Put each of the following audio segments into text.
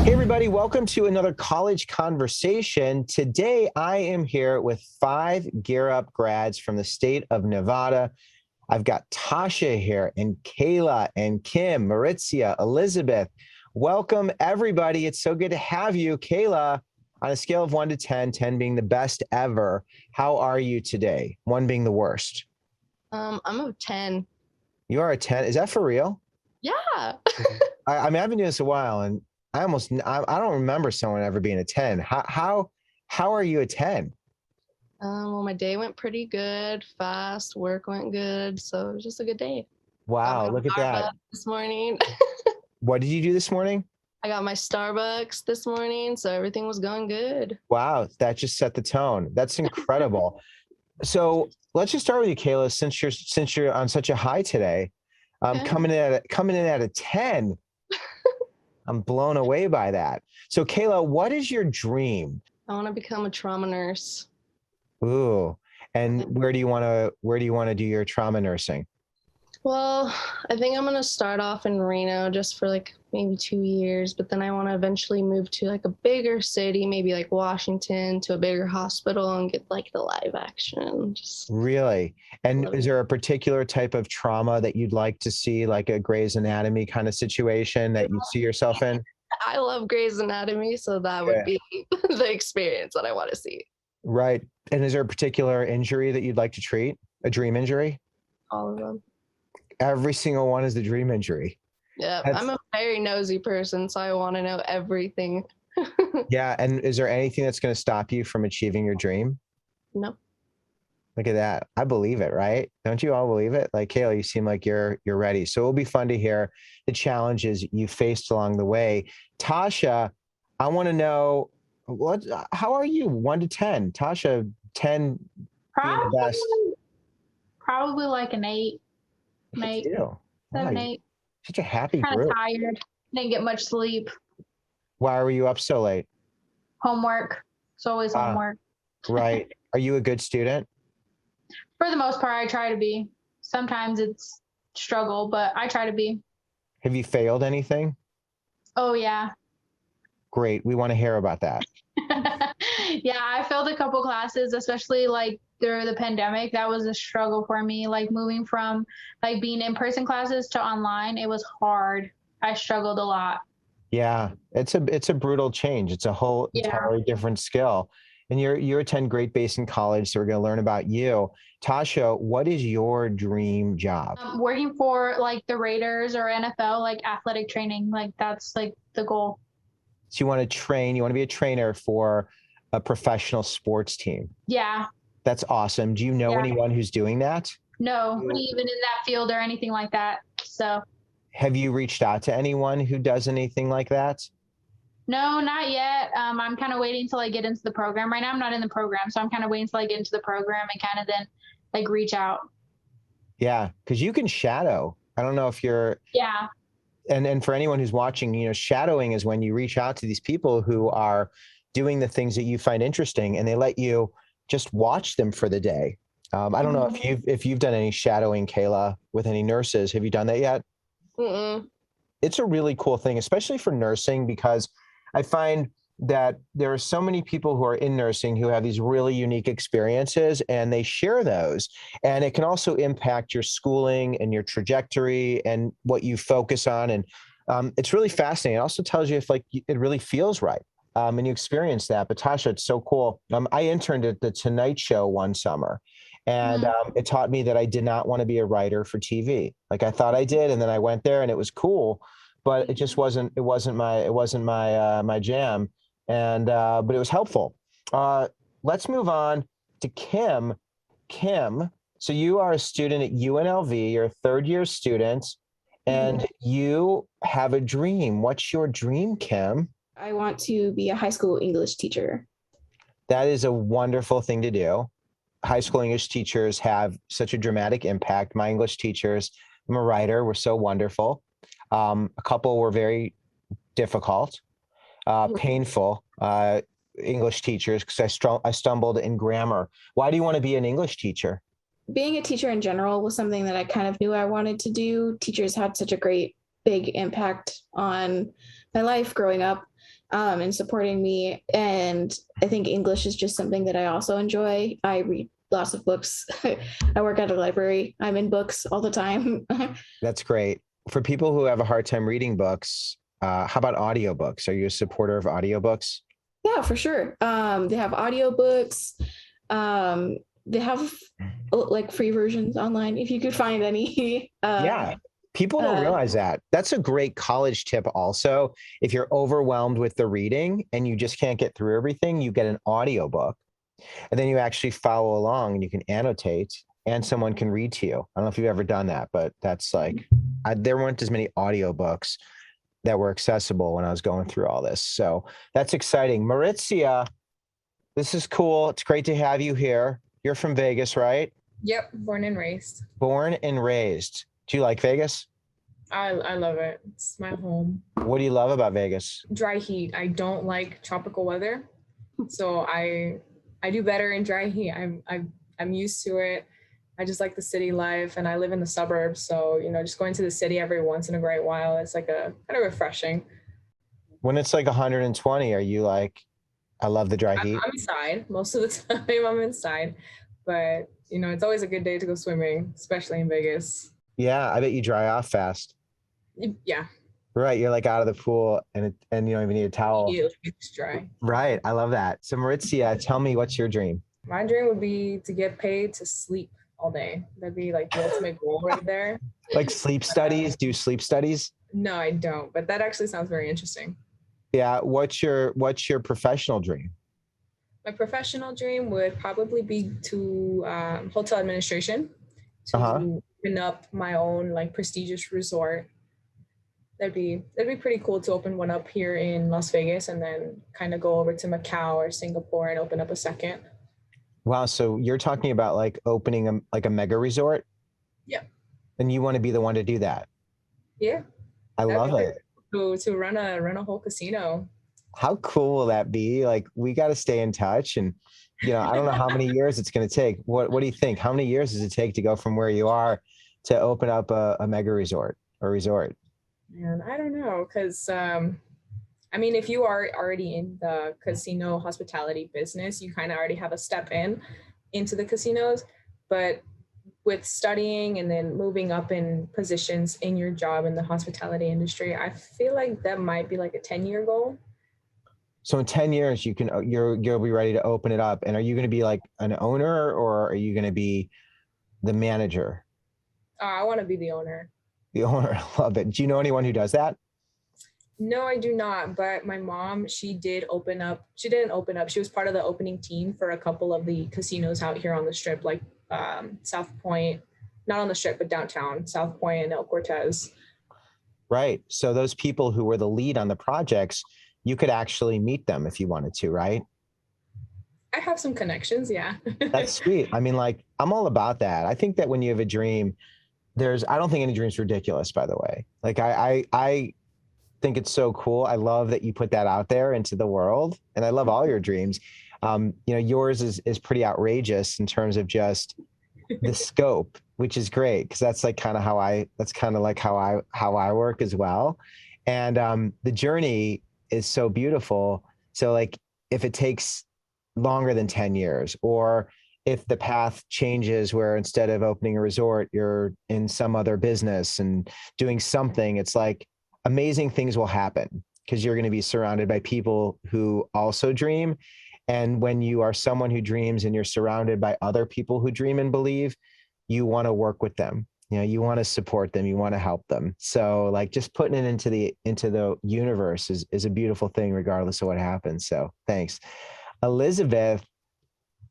Hey, everybody, welcome to another college conversation. Today, I am here with 5 Gear Up grads from the state of Nevada. I've got Tasha here, and Kayla, and Kim, Maritzia, Elizabeth. Welcome, everybody. It's so good to have you. Kayla, on a scale of 1 to 10, 10 being the best ever, how are you today? 1 being the worst. I'm a 10. You are a 10. Is that for real? Yeah. I mean, I've been doing this a while, and I don't remember someone ever being a 10. How are you a 10? Well, my day went pretty good, fast, work went good, so it was just a good day. Got Wow, my look at that. Starbucks this morning. What did you do this morning? I got my Starbucks this morning, so everything was going good. Wow, that just set the tone. That's incredible. So let's just start with you, Kayla, since you're on such a high today. Okay. Coming in at a 10. I'm blown away by that. So Kayla, what is your dream? I want to become a trauma nurse. Ooh, and where do you want to do your trauma nursing? Well, I think I'm gonna start off in Reno just for like maybe 2 years, but then I want to eventually move to like a bigger city, maybe like Washington, to a bigger hospital and get like the live action. Just Really? And love is it. there a particular type of trauma that you'd like to see, like a Grey's Anatomy kind of situation that you see yourself in? I love Grey's Anatomy, so that would Yeah. be the experience that I want to see. Right. And is there a particular injury that you'd like to treat? A dream injury? All of them. Every single one is the dream injury. Yeah, I'm That's a very nosy person, so I want to know everything. yeah. And is there anything that's going to stop you from achieving your dream? No. Look at that. I believe it, right? Don't you all believe it? Like Kayla, you seem like you're ready. So it'll be fun to hear the challenges you faced along the way. Tasha, I want to know how are you 1 to 10? Tasha, 10 being the Probably, best. probably like an eight, Look at eight, you. Wow, 7, you're 8. such a happy Kind of group. tired. Didn't get much sleep. Why were you up so late? Homework. It's always Ah, homework. right. Are you a good student? For the most part, I try to be. Sometimes it's struggle, but I try to be. Have you failed anything? Oh yeah. Great. We want to hear about that. Yeah, I failed a couple classes, especially like through the pandemic. That was a struggle for me. Like moving from like being in-person classes to online, it was hard. I struggled a lot. Yeah, it's a brutal change. It's a whole Yeah. entirely different skill. And you attend Great Basin College, so we're going to learn about you. Tasha, what is your dream job? Working for like the Raiders or NFL, like athletic training, like that's like the goal. So you want to be a trainer for a professional sports team. Yeah. That's awesome. Do you know Yeah. anyone who's doing that? No, even in that field or anything like that. So Have you reached out to anyone who does anything like that? no, not yet. I'm kind of waiting till I get into the program. Right now, I'm not in the program, so I'm kind of waiting till I get into the program and kind of then like reach out. Yeah, because you can shadow. I don't know if you're Yeah. and for anyone who's watching, shadowing is when you reach out to these people who are doing the things that you find interesting, and they let you just watch them for the day. I don't know if you've done any shadowing, Kayla, with any nurses. Have you done that yet? Mm-mm. It's a really cool thing, especially for nursing, because I find that there are so many people who are in nursing who have these really unique experiences, and they share those. And it can also impact your schooling and your trajectory and what you focus on. And it's really fascinating. It also tells you if like it really feels right. And you experience that. But Tasha, it's so cool. I interned at the Tonight Show one summer, and it taught me that I did not want to be a writer for TV. Like I thought I did, and then I went there, and it was cool, but it just wasn't. It wasn't my jam, and but it was helpful. Let's move on to Kim. Kim, so you are a student at UNLV. You're a third-year student, and you have a dream. What's your dream, Kim? I want to be a high school English teacher. That is a wonderful thing to do. High school English teachers have such a dramatic impact. My English teachers, I'm a writer, were so wonderful. A couple were very difficult, painful English teachers because I stumbled in grammar. Why do you want to be an English teacher? Being a teacher in general was something that I kind of knew I wanted to do. Teachers had such a great big impact on my life growing up. and supporting me. And I think English is just something that I also enjoy. I read lots of books. I work at a library. I'm in books all the time. That's great. For people who have a hard time reading books, how about audiobooks? Are you a supporter of audiobooks? Yeah, for sure. They have audiobooks. They have like free versions online if you could find any. Yeah. People don't uh, realize that. That's a great college tip also. If you're overwhelmed with the reading and you just can't get through everything, you get an audiobook and then you actually follow along and you can annotate and someone can read to you. I don't know if you've ever done that, but that's like, there weren't as many audiobooks that were accessible when I was going through all this. So that's exciting. Maritzia, this is cool. It's great to have you here. You're from Vegas, right? Yep, born and raised. Born and raised. Do you like Vegas? I love it. It's my home. What do you love about Vegas? Dry heat. I don't like tropical weather, so I do better in dry heat. I'm used to it. I just like the city life, and I live in the suburbs, so just going to the city every once in a great while, it's like a kind of refreshing. When it's like 120, are you like, I love the dry heat? I'm inside most of the time. I'm inside, but it's always a good day to go swimming, especially in Vegas. Yeah, I bet you dry off fast. Yeah. Right, you're like out of the pool and you don't even need a towel. It's dry. Right, I love that. So Maritzia, tell me, what's your dream? My dream would be to get paid to sleep all day. That'd be like the ultimate goal right there. Like sleep studies? Do sleep studies? No, I don't, but that actually sounds very interesting. Yeah, what's your professional dream? My professional dream would probably be to hotel administration, to open up my own like prestigious resort. That'd be pretty cool to open one up here in Las Vegas and then kind of go over to Macau or Singapore and open up a second. Wow, so you're talking about like opening a mega resort? Yeah. And you want to be the one to do that? Yeah. I love it. To run a whole casino. How cool will that be? Like, we got to stay in touch, and I don't know how many years it's going to take. What do you think? How many years does it take to go from where you are to open up a mega resort or resort? Man, I don't know, because if you are already in the casino hospitality business, you kind of already have a step into the casinos. But with studying and then moving up in positions in your job in the hospitality industry, I feel like that might be like a 10-year goal. So in 10 years, you'll be ready to open it up. And are you going to be like an owner, or are you going to be the manager? I want to be the owner. The owner, I love it. Do you know anyone who does that? No, I do not. But my mom, she didn't open up. She was part of the opening team for a couple of the casinos out here on the Strip, like South Point, not on the Strip, but downtown, South Point and El Cortez. Right. So those people who were the lead on the projects, you could actually meet them if you wanted to, right? I have some connections, yeah. That's sweet. I mean, like, I'm all about that. I think that when you have a dream, I don't think any dream's ridiculous, by the way. Like, I think it's so cool. I love that you put that out there into the world, and I love all your dreams. Yours is pretty outrageous in terms of just the scope, which is great, because that's like kind of how I work as well. And the journey is so beautiful. So like, if it takes longer than 10 years, or if the path changes where instead of opening a resort, you're in some other business and doing something, it's like amazing things will happen, because you're going to be surrounded by people who also dream. And when you are someone who dreams and you're surrounded by other people who dream and believe, you want to work with them. You want to support them. You want to help them. So like, just putting it into the universe is a beautiful thing, regardless of what happens. So thanks. Elizabeth,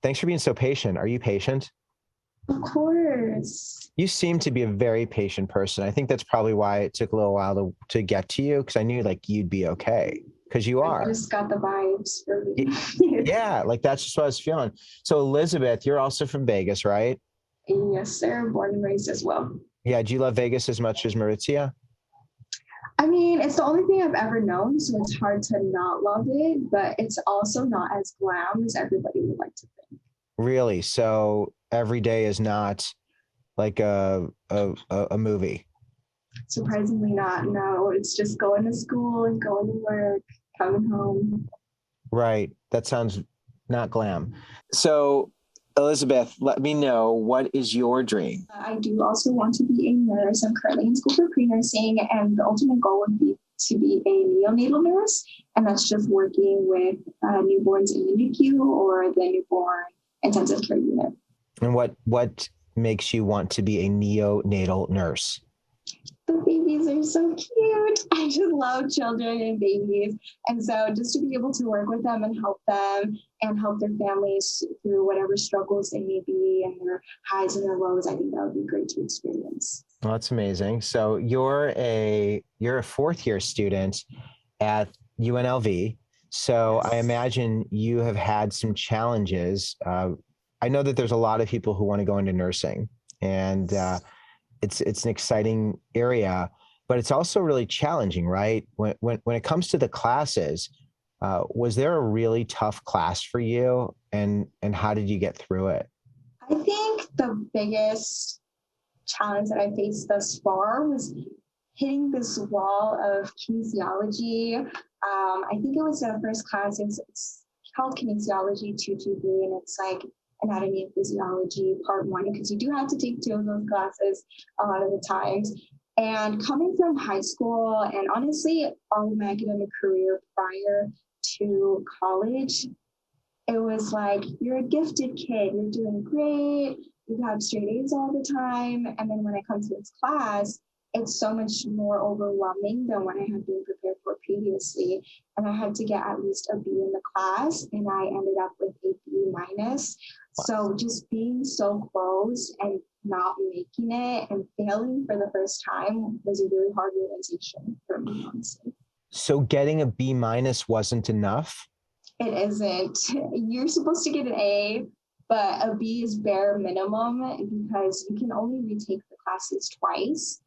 thanks for being so patient. Are you patient? Of course. You seem to be a very patient person. I think that's probably why it took a little while to get to you, because I knew like you'd be okay, because you are. I just got the vibes for me. Yeah, like that's just what I was feeling. So Elizabeth, you're also from Vegas, right? Yes, sir. Born and raised as well. Yeah. Do you love Vegas as much as Maritzia? I mean, it's the only thing I've ever known, so it's hard to not love it, but it's also not as glam as everybody would like to think. Really? So every day is not like a movie? Surprisingly not. No, it's just going to school and going to work coming home. Right. That sounds not glam. So, Elizabeth, let me know, what is your dream? I do also want to be a nurse. I'm currently in school for pre-nursing, and the ultimate goal would be to be a neonatal nurse, and that's just working with newborns in the NICU or the newborn intensive care unit. And what makes you want to be a neonatal nurse? The babies are so cute. I just love children and babies. And so just to be able to work with them and help their families through whatever struggles they may be and their highs and their lows, I think that would be great to experience. Well, that's amazing. So you're a fourth year student at UNLV. So I imagine you have had some challenges. I know that there's a lot of people who want to go into nursing, and it's an exciting area, but it's also really challenging, right? When it comes to the classes, was there a really tough class for you, and how did you get through it? I think the biggest challenge that I faced thus far was hitting this wall of kinesiology. I think it was the first class. It's called Kinesiology 223, and it's like Anatomy and Physiology Part 1, because you do have to take 2 of those classes a lot of the times. And coming from high school and honestly all of my academic career prior to college, it was like, you're a gifted kid, you're doing great, you have straight A's all the time. And then when I come to this class, it's so much more overwhelming than what I had been prepared for previously. And I had to get at least a B in the class, and I ended up with a B minus. Wow. So just being so close and not making it and failing for the first time was a really hard realization for me, honestly. So getting a B minus wasn't enough? It isn't. You're supposed to get an A, but a B is bare minimum because you can only retake the classes twice.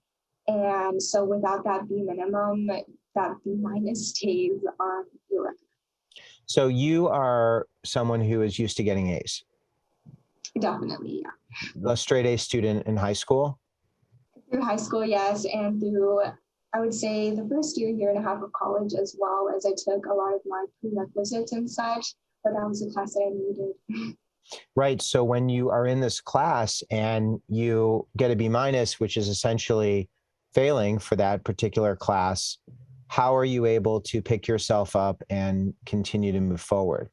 And so without that B minimum, that B minus stays on your record. So you are someone who is used to getting A's? Definitely, yeah. A straight A student in high school? Through high school, yes. And through, I would say, the first year and a half of college, as well as I took a lot of my prerequisites and such, but that was the class that I needed. Right. So when you are in this class and you get a B minus, which is essentially failing for that particular class, how are you able to pick yourself up and continue to move forward?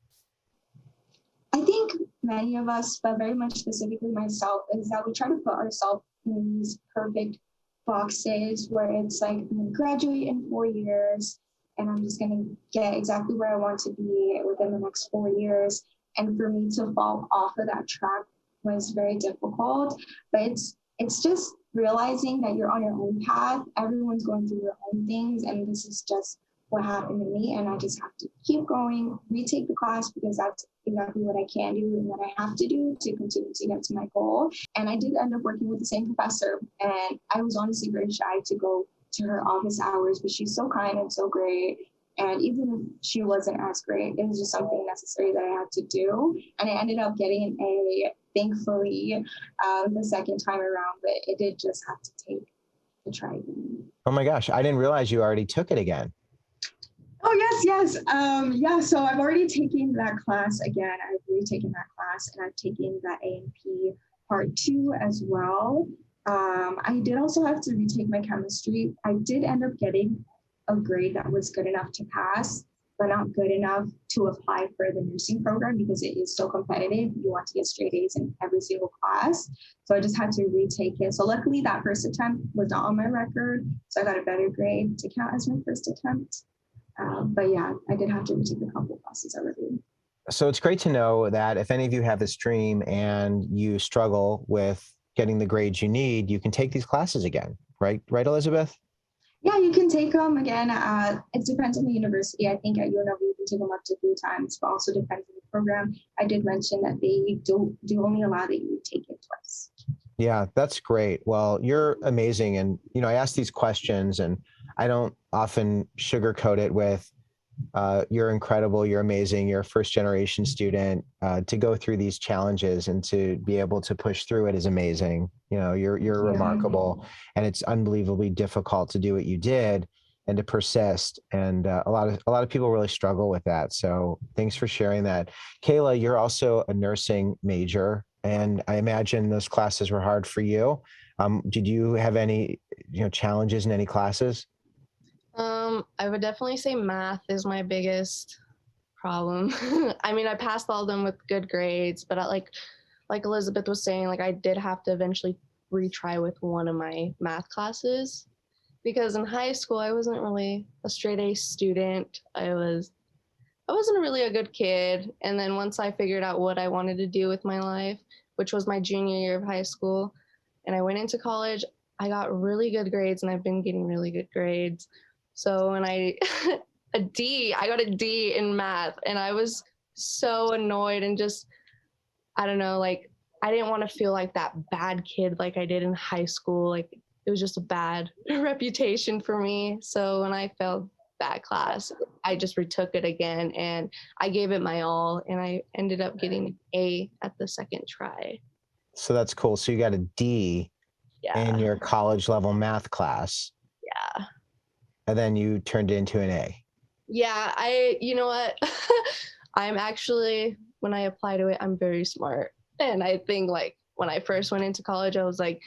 I think many of us, but very much specifically myself, is that we try to put ourselves in these perfect boxes where it's like, I'm going to graduate in 4 years and I'm just going to get exactly where I want to be within the next 4 years. And for me to fall off of that track was very difficult, but it's just realizing that you're on your own path. Everyone's going through their own things, and this is just what happened to me. And I just have to keep going, retake the class, because that's exactly what I can do and what I have to do to continue to get to my goal. And I did end up working with the same professor, and I was honestly very shy to go to her office hours, but she's so kind and so great. And even if she wasn't as great, it was just something necessary that I had to do. And I ended up getting an A, thankfully, the second time around, but it did just have to take the try again. Oh my gosh, I didn't realize you already took it again. Oh, yes. Yeah, so I've already taken that class again. I've retaken that class, and I've taken that A&P Part 2 as well. I did also have to retake my chemistry. I did end up getting a grade that was good enough to pass, but not good enough to apply for the nursing program because it is so competitive. You want to get straight A's in every single class. So I just had to retake it. So luckily that first attempt was not on my record. So I got a better grade to count as my first attempt. But yeah, I did have to retake a couple of classes already. So it's great to know that if any of you have this dream and you struggle with getting the grades you need, you can take these classes again, right? Right, Elizabeth? Yeah, you can take them again. It depends on the university. I think at UNLV you can take them up to 3 times, but also depends on the program. I did mention that they do only allow that you take it twice. Yeah, that's great. Well, you're amazing. And, I ask these questions and I don't often sugarcoat it with, you're incredible, you're amazing, you're a first generation student. To go through these challenges and to be able to push through it is amazing. You're remarkable, and it's unbelievably difficult to do what you did. and to persist. And a lot of people really struggle with that. So thanks for sharing that. Kayla, you're also a nursing major, and I imagine those classes were hard for you. Did you have any, challenges in any classes? I would definitely say math is my biggest problem. I mean, I passed all of them with good grades, but like Elizabeth was saying, like I did have to eventually retry with one of my math classes because in high school I wasn't really a straight A student. I wasn't really a good kid, and then once I figured out what I wanted to do with my life, which was my junior year of high school, and I went into college, I got really good grades and I've been getting really good grades. So when I I got a D in math and I was so annoyed and just I don't know, like I didn't want to feel like that bad kid like I did in high school. Like it was just a bad reputation for me. So when I failed that class, I just retook it again and I gave it my all and I ended up getting an A at the second try. So that's cool. So you got a D in Yeah. your college level math class, Yeah. and then you turned it into an A. Yeah, you know what? I'm actually, when I apply to it, I'm very smart. And I think like when I first went into college, I was like,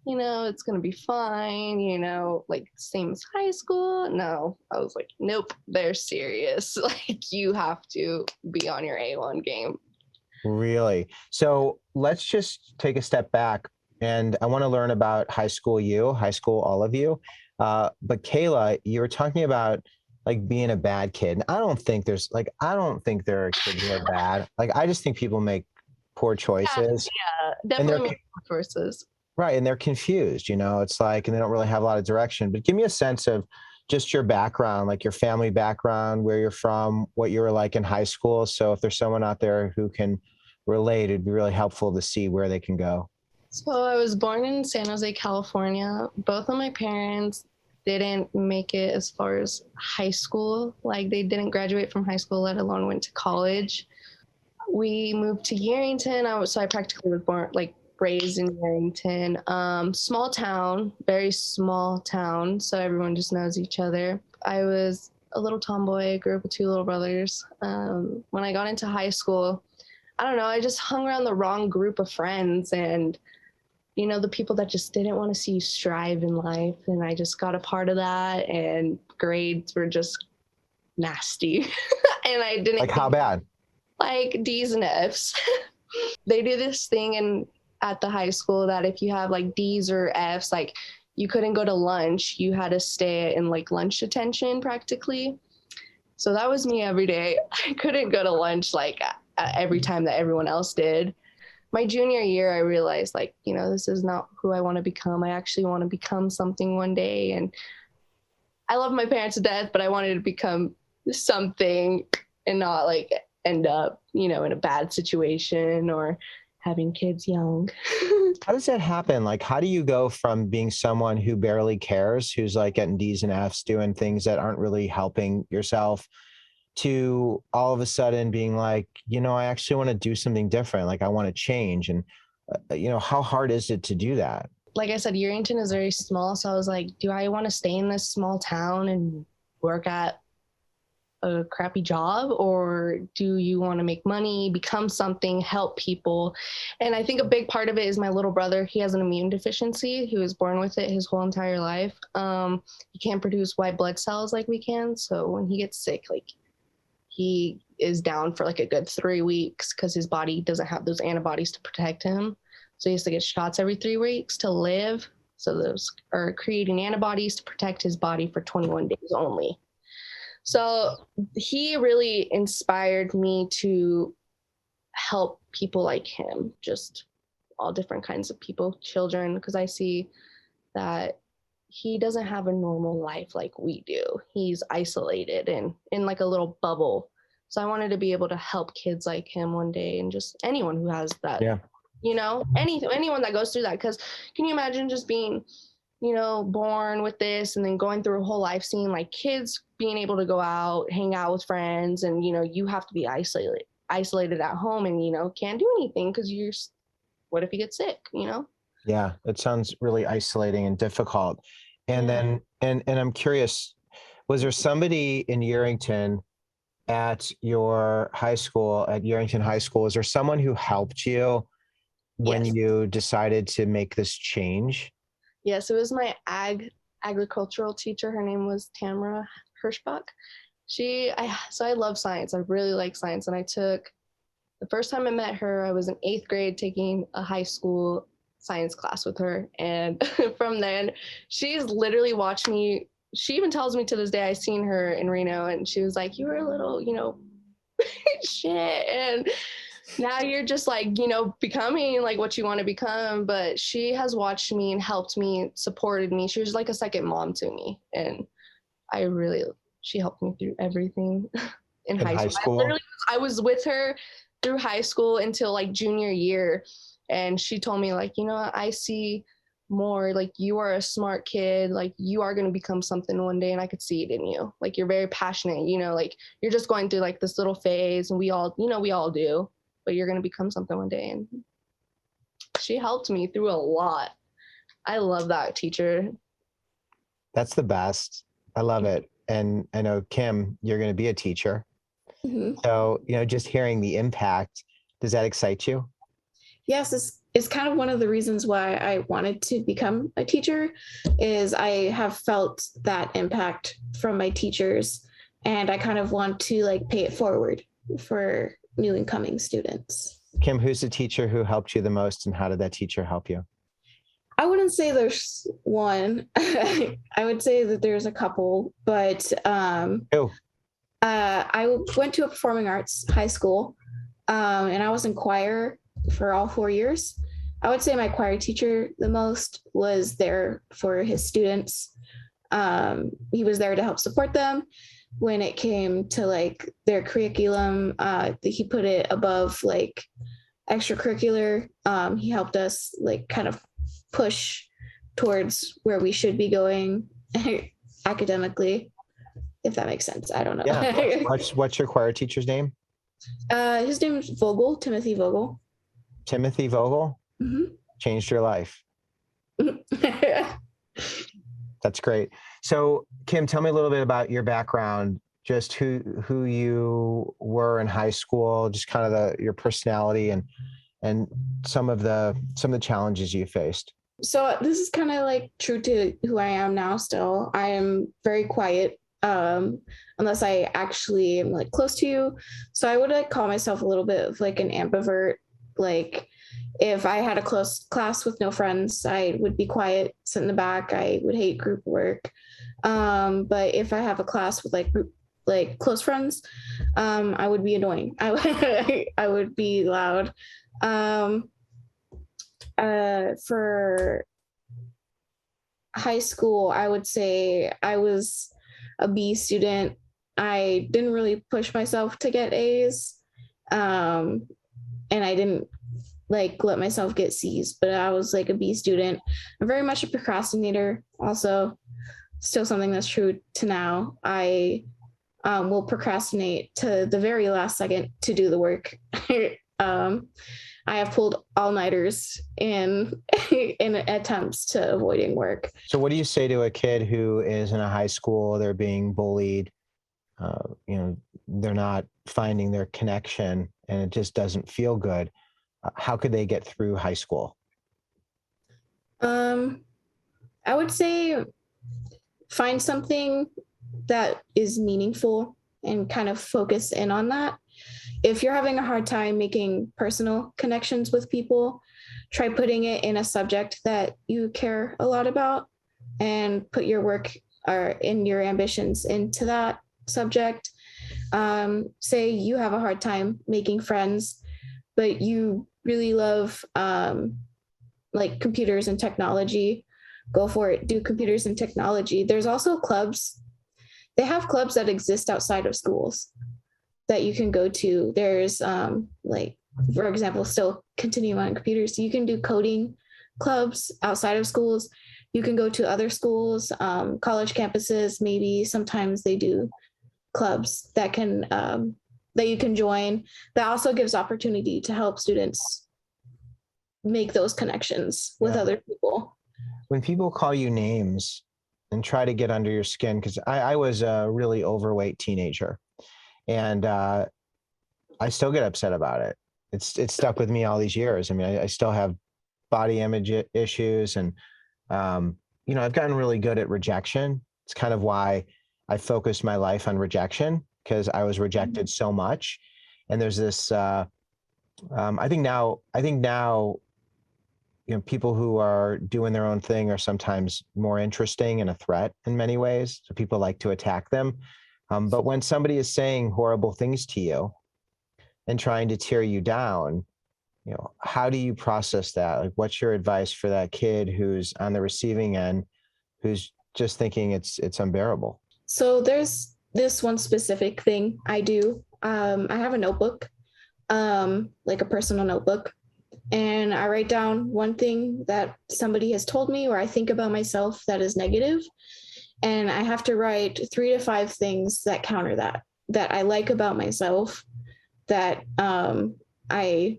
it's going to be fine, like same as high school. No, I was like, nope, they're serious. Like you have to be on your A1 game. Really? So let's just take a step back, and I want to learn about high school you, high school all of you. But Kayla, you were talking about like being a bad kid. And I don't think there are kids who are bad. Like I just think people make poor choices, Yeah, and they're definitely make choices. right, and they're confused. It's like, and they don't really have a lot of direction. But give me a sense of just your background, like your family background, where you're from, what you were like in high school. So if there's someone out there who can relate, it'd be really helpful to see where they can go. So I was born in San Jose, California. Both of my parents didn't make it as far as high school. Like they didn't graduate from high school, let alone went to college. We moved to Yerington. So I practically was born, like raised in Yerington. Small town, very small town. So everyone just knows each other. I was a little tomboy, grew up with two little brothers. When I got into high school, I don't know, I just hung around the wrong group of friends and the people that just didn't want to see you strive in life. And I just got a part of that, and grades were just nasty. And I didn't Like how bad? like D's and F's. They do this thing at the high school that if you have like D's or F's, like you couldn't go to lunch. You had to stay in like lunch detention practically. So that was me every day. I couldn't go to lunch like every time that everyone else did. My junior year, I realized like, this is not who I want to become. I actually want to become something one day. And I love my parents to death, but I wanted to become something and not like end up, in a bad situation or having kids young. How does that happen? Like, how do you go from being someone who barely cares, who's like getting D's and F's, doing things that aren't really helping yourself, to all of a sudden being like, I actually want to do something different. Like I want to change. And, how hard is it to do that? Like I said, Yerington is very small. So I was like, do I want to stay in this small town and work at a crappy job, or do you want to make money, become something, help people? And I think a big part of it is my little brother. He has an immune deficiency. He was born with it his whole entire life. He can't produce white blood cells like we can. So when he gets sick, like he is down for like a good 3 weeks because his body doesn't have those antibodies to protect him. So he has to get shots every 3 weeks to live. So those are creating antibodies to protect his body for 21 days only. So he really inspired me to help people like him, just all different kinds of people, children, because I see that he doesn't have a normal life like we do. He's isolated and in like a little bubble. So I wanted to be able to help kids like him one day, and just anyone who has that, Yeah. anyone that goes through that. Because can you imagine just being, born with this and then going through a whole life, seeing like kids being able to go out, hang out with friends, and, you have to be isolated at home and, can't do anything because what if you get sick, Yeah, it sounds really isolating and difficult. And Yeah. then, and I'm curious, Was there somebody in Yerington at your high school, at Yerington High School, was there someone who helped you when Yes. you decided to make this change? Yes, it was my agricultural teacher. Her name was Tamara Hirschbach. So I love science. I really like science. And the first time I met her, I was in 8th grade taking a high school science class with her. And from then, she's literally watched me. She even tells me to this day, I seen her in Reno and she was like, you were a little, shit. And now you're just like, becoming like what you want to become. But she has watched me and helped me, supported me. She was like a second mom to me. And she helped me through everything in high school. I was with her through high school until like junior year. And she told me like, I see more, like you are a smart kid, like you are going to become something one day and I could see it in you. Like you're very passionate, like you're just going through like this little phase and we all do, but you're going to become something one day. And she helped me through a lot. I love that teacher. That's the best. I love it. And I know, Kim, you're going to be a teacher. Mhm. So, just hearing the impact, does that excite you? Yes, it's kind of one of the reasons why I wanted to become a teacher is I have felt that impact from my teachers and I kind of want to like pay it forward for new incoming students. Kim, who's the teacher who helped you the most and how did that teacher help you? I wouldn't say there's one. I would say that there's a couple, but Oh, I went to a performing arts high school and I was in choir for all 4 years. I would say my choir teacher the most was there for his students. He was there to help support them when it came to like their curriculum. He put it above like extracurricular. He helped us like kind of push towards where we should be going academically, if that makes sense. I don't know. yeah. What's your choir teacher's name? His name is Vogel, Timothy Vogel. Timothy Vogel? Mhm. Changed your life. That's great. So, Kim, tell me a little bit about your background, just who you were in high school, just kind of your personality and some of the challenges you faced. So this is kind of like true to who I am now still. I am very quiet, unless I actually am like close to you. So I would like call myself a little bit of like an ambivert. Like if I had a close class with no friends, I would be quiet, sit in the back. I would hate group work. But if I have a class with like close friends, I would be annoying. I would be loud. For high school, I would say I was a B student. I didn't really push myself to get A's. And I didn't like let myself get C's, but I was like a B student. I'm very much a procrastinator. Also, still something that's true to now. I will procrastinate to the very last second to do the work. I have pulled all-nighters in attempts to avoiding work. So what do you say to a kid who is in a high school, they're being bullied, they're not finding their connection and it just doesn't feel good? How could they get through high school? I would say find something that is meaningful and kind of focus in on that. If you're having a hard time making personal connections with people, try putting it in a subject that you care a lot about and put your work or in your ambitions into that subject. Say you have a hard time making friends, but you really love like computers and technology, go for it. Do computers and technology. There's also clubs. They have clubs that exist outside of schools that you can go to. There's like, for example, still continuing on computers, you can do coding clubs outside of schools. You can go to other schools, college campuses, maybe sometimes they do clubs that can that you can join. That also gives opportunity to help students make those connections with other people. When people call you names and try to get under your skin, because I was a really overweight teenager, and I still get upset about it. It's stuck with me all these years. I mean, I still have body image issues, and I've gotten really good at rejection. It's kind of why I focused my life on rejection, because I was rejected so much. And there's this. I think now, people who are doing their own thing are sometimes more interesting and a threat in many ways. So people like to attack them. But when somebody is saying horrible things to you and trying to tear you down, how do you process that? Like, what's your advice for that kid who's on the receiving end, who's just thinking it's unbearable? So there's this one specific thing I do. I have a notebook, like a personal notebook, and I write down one thing that somebody has told me or I think about myself that is negative. And I have to write 3 to 5 things that counter that I like about myself, that I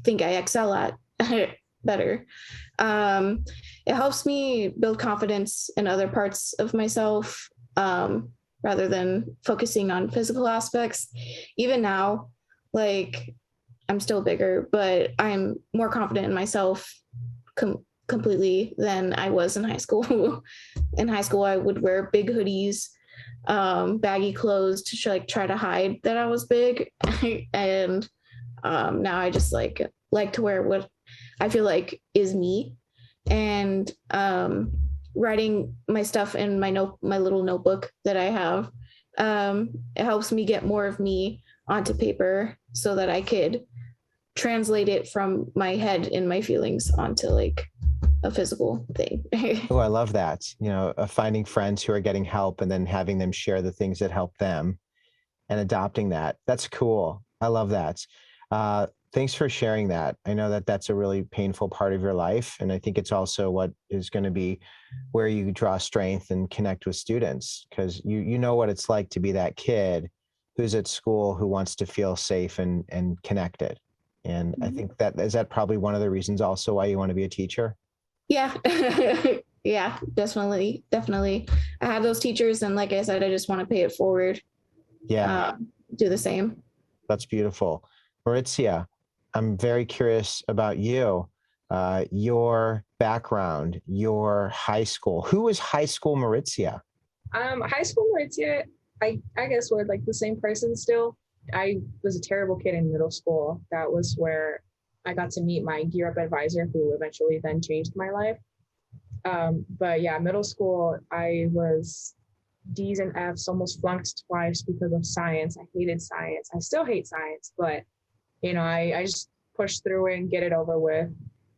think I excel at better. It helps me build confidence in other parts of myself, rather than focusing on physical aspects. Even now, like, I'm still bigger, but I'm more confident in myself completely than I was in high school. In high school, I would wear big hoodies, baggy clothes to try to hide that I was big. And now I just like to wear what I feel like is me. And writing my stuff in my little notebook that I have, it helps me get more of me onto paper so that I could translate it from my head and my feelings onto like a physical thing. Oh, I love that. Finding friends who are getting help and then having them share the things that help them and adopting that. That's cool. I love that. Thanks for sharing that. I know that that's a really painful part of your life. And I think it's also what is going to be where you draw strength and connect with students, because you know what it's like to be that kid who's at school who wants to feel safe and connected. And I think is that probably one of the reasons also why you want to be a teacher? Yeah. Yeah, definitely. I have those teachers, and like I said, I just want to pay it forward. Yeah. Do the same. That's beautiful. Maritzia, I'm very curious about you, your background, your high school. Who was high school Maritzia? High school Maritzia, I guess we're like the same person still. I was a terrible kid in middle school. That was where I got to meet my Gear Up advisor, who eventually then changed my life. But yeah, middle school, I was D's and F's, almost flunked twice because of science. I hated science. I still hate science, but I just pushed through it and get it over with.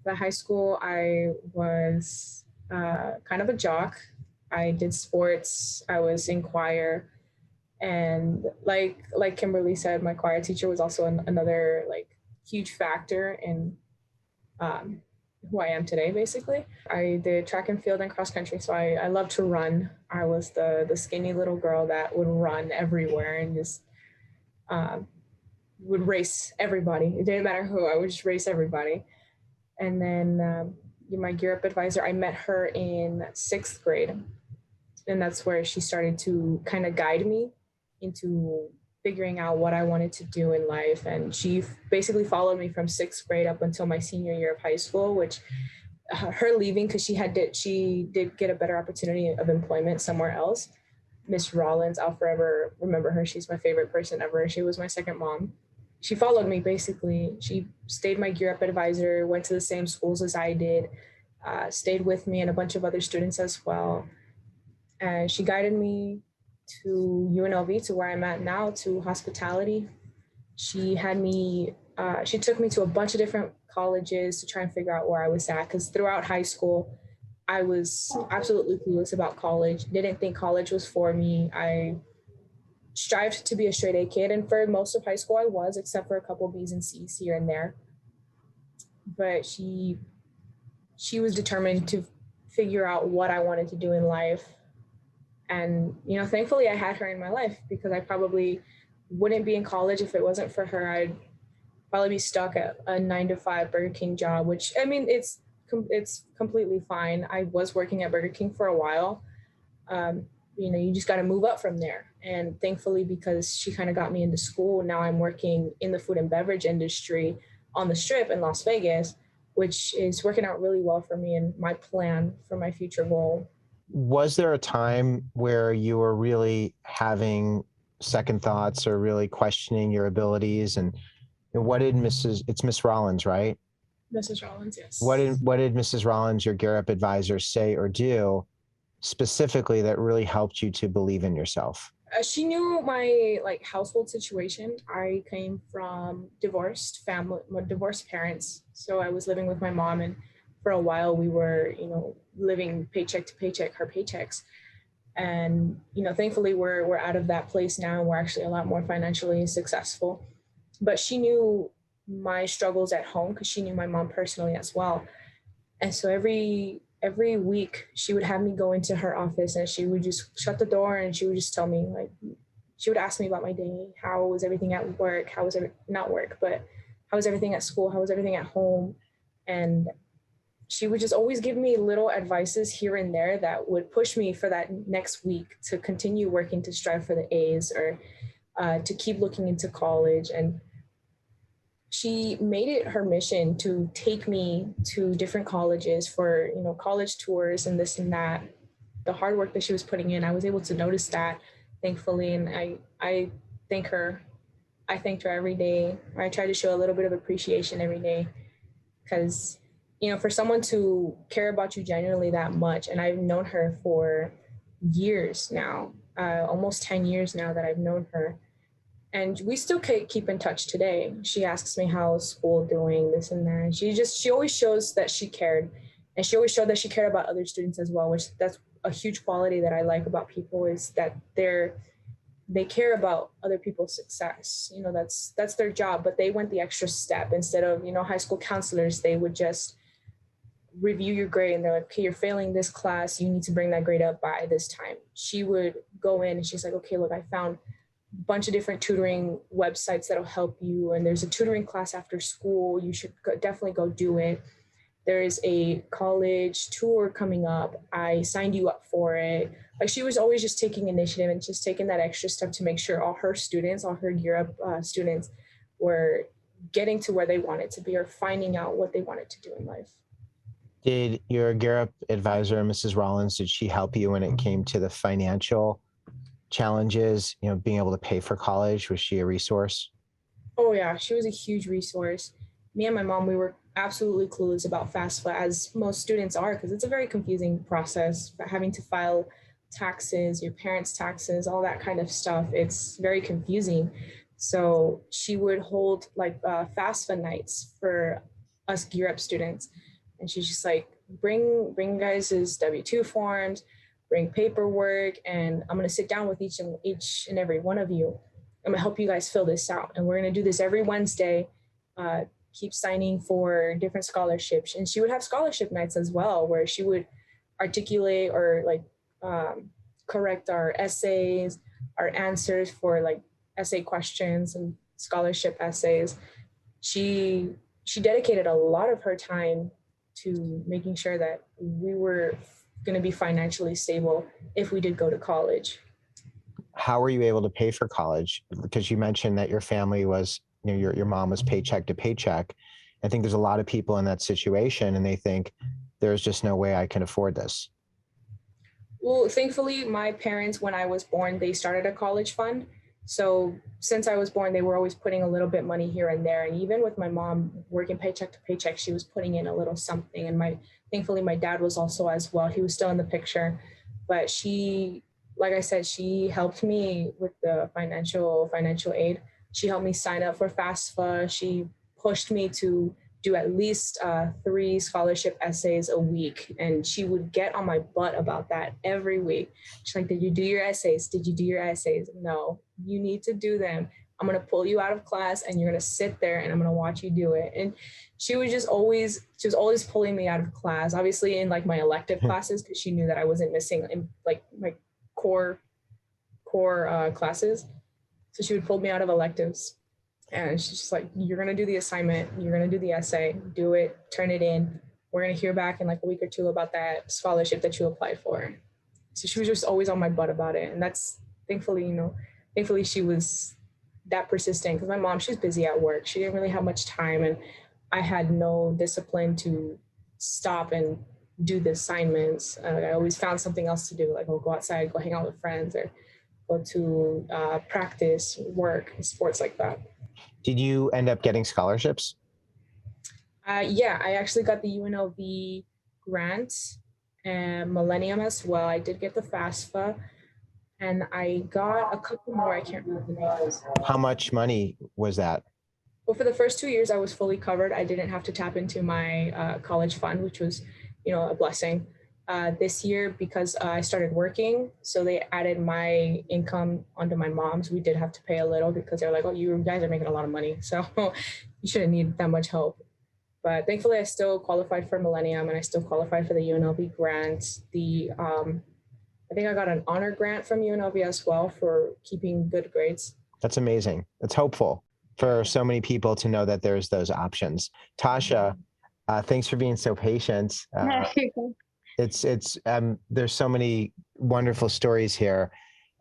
But high school, I was kind of a jock. I did sports. I was in choir. And like Kimberly said, my choir teacher was also another like huge factor in who I am today, basically. I did track and field and cross country, so I love to run. I was the skinny little girl that would run everywhere and just would race everybody. It didn't matter who, I would just race everybody. And then my Gear Up advisor, I met her in 6th grade. And that's where she started to kind of guide me into figuring out what I wanted to do in life. And she basically followed me from 6th grade up until my senior year of high school, which her leaving, because she did get a better opportunity of employment somewhere else. Miss Rollins, I'll forever remember her. She's my favorite person ever. She was my second mom. She followed me, basically. She stayed my Gear Up advisor, went to the same schools as I did, stayed with me and a bunch of other students as well. And she guided me to UNLV, to where I'm at now, to hospitality. She took me to a bunch of different colleges to try and figure out where I was at, because throughout high school, I was absolutely clueless about college. Didn't think college was for me. I strived to be a straight A kid, and for most of high school I was, except for a couple B's and C's here and there. But she was determined to figure out what I wanted to do in life. And, thankfully I had her in my life, because I probably wouldn't be in college if it wasn't for her. I'd probably be stuck at a 9-to-5 Burger King job, which, I mean, it's completely fine. I was working at Burger King for a while, You just got to move up from there. And thankfully, because she kind of got me into school, now I'm working in the food and beverage industry on the Strip in Las Vegas, which is working out really well for me and my plan for my future goal. Was there a time where you were really having second thoughts or really questioning your abilities? And what did it's Miss Rollins, right? Mrs. Rollins, yes. What did Mrs. Rollins, your Gear Up advisor, say or do specifically that really helped you to believe in yourself? She knew my household situation. I came from divorced parents. So I was living with my mom, and for a while we were, living paycheck to paycheck, her paychecks. And, thankfully we're out of that place now, and we're actually a lot more financially successful. But she knew my struggles at home because she knew my mom personally as well. And so every week she would have me go into her office, and she would just shut the door, and she would just tell me, she would ask me about my day. How was everything at work? How was not work, but how was everything at school? How was everything at home? And she would just always give me little advices here and there that would push me for that next week to continue working to strive for the A's, or to keep looking into college. And she made it her mission to take me to different colleges for, college tours and this and that. The hard work that she was putting in, I was able to notice that, thankfully. And I thank her. I thanked her every day. I try to show a little bit of appreciation every day, because, for someone to care about you genuinely that much, and I've known her for years now, almost 10 years now that I've known her. And we still keep in touch today. She asks me how's school doing, this and that. And she always shows that she cared. And she always showed that she cared about other students as well, which that's a huge quality that I like about people, is that they care about other people's success. That's their job, but they went the extra step. Instead of, high school counselors, they would just review your grade and they're like, okay, you're failing this class. You need to bring that grade up by this time. She would go in and she's like, okay, look, I found bunch of different tutoring websites that'll help you, and there's a tutoring class after school. You should definitely go do it. There is a college tour coming up. I signed you up for it. She was always just taking initiative and just taking that extra step to make sure all her Gear Up students were getting to where they wanted to be, or finding out what they wanted to do in life. Did your Gear Up advisor, Mrs. Rollins, did she help you when it came to the financial challenges, being able to pay for college? Was she a resource? Oh yeah, she was a huge resource. Me and my mom, we were absolutely clueless about FAFSA, as most students are, because it's a very confusing process, having to file taxes, your parents' taxes, all that kind of stuff. It's very confusing. So she would hold FAFSA nights for us Gear Up students. And she's just like, bring guys' W-2 forms, bring paperwork, and I'm going to sit down with each and every one of you. I'm going to help you guys fill this out. And we're going to do this every Wednesday. Keep signing for different scholarships. And she would have scholarship nights as well, where she would articulate or correct our essays, our answers for essay questions and scholarship essays. She dedicated a lot of her time to making sure that we were going to be financially stable if we did go to college. How were you able to pay for college? Because you mentioned that your family was, your mom was paycheck to paycheck. I think there's a lot of people in that situation, and they think there's just no way I can afford this. Well, thankfully, my parents, when I was born, they started a college fund. So since I was born, they were always putting a little bit money here and there. And even with my mom working paycheck to paycheck, she was putting in a little something. And thankfully, my dad was also as well. He was still in the picture. But she, like I said, she helped me with the financial aid. She helped me sign up for FAFSA. She pushed me to do at least 3 scholarship essays a week. And she would get on my butt about that every week. She's like, did you do your essays? Did you do your essays? No, you need to do them. I'm going to pull you out of class and you're going to sit there and I'm going to watch you do it. And she was always pulling me out of class, obviously in my elective classes, because she knew that I wasn't missing in my core classes. So she would pull me out of electives. And she's just like, you're going to do the assignment. You're going to do the essay, do it, turn it in. We're going to hear back in a week or two about that scholarship that you applied for. So she was just always on my butt about it. And that's thankfully she was that persistent, because my mom, she's busy at work. She didn't really have much time, and I had no discipline to stop and do the assignments. I always found something else to do, like I'll go outside, go hang out with friends, or go to practice, work, sports like that. Did you end up getting scholarships? Yeah, I actually got the UNLV grant and Millennium as well. I did get the FAFSA, and I got a couple more. I can't remember the names. How much money was that? Well, for the first 2 years, I was fully covered. I didn't have to tap into my college fund, which was, a blessing. This year, because I started working, so they added my income onto my mom's. We did have to pay a little, because they're like, "Oh, you guys are making a lot of money, so you shouldn't need that much help." But thankfully, I still qualified for Millennium, and I still qualified for the UNLV grant. I think I got an honor grant from UNLV as well for keeping good grades. That's amazing. It's hopeful for so many people to know that there's those options. Tasha, thanks for being so patient. There's so many wonderful stories here,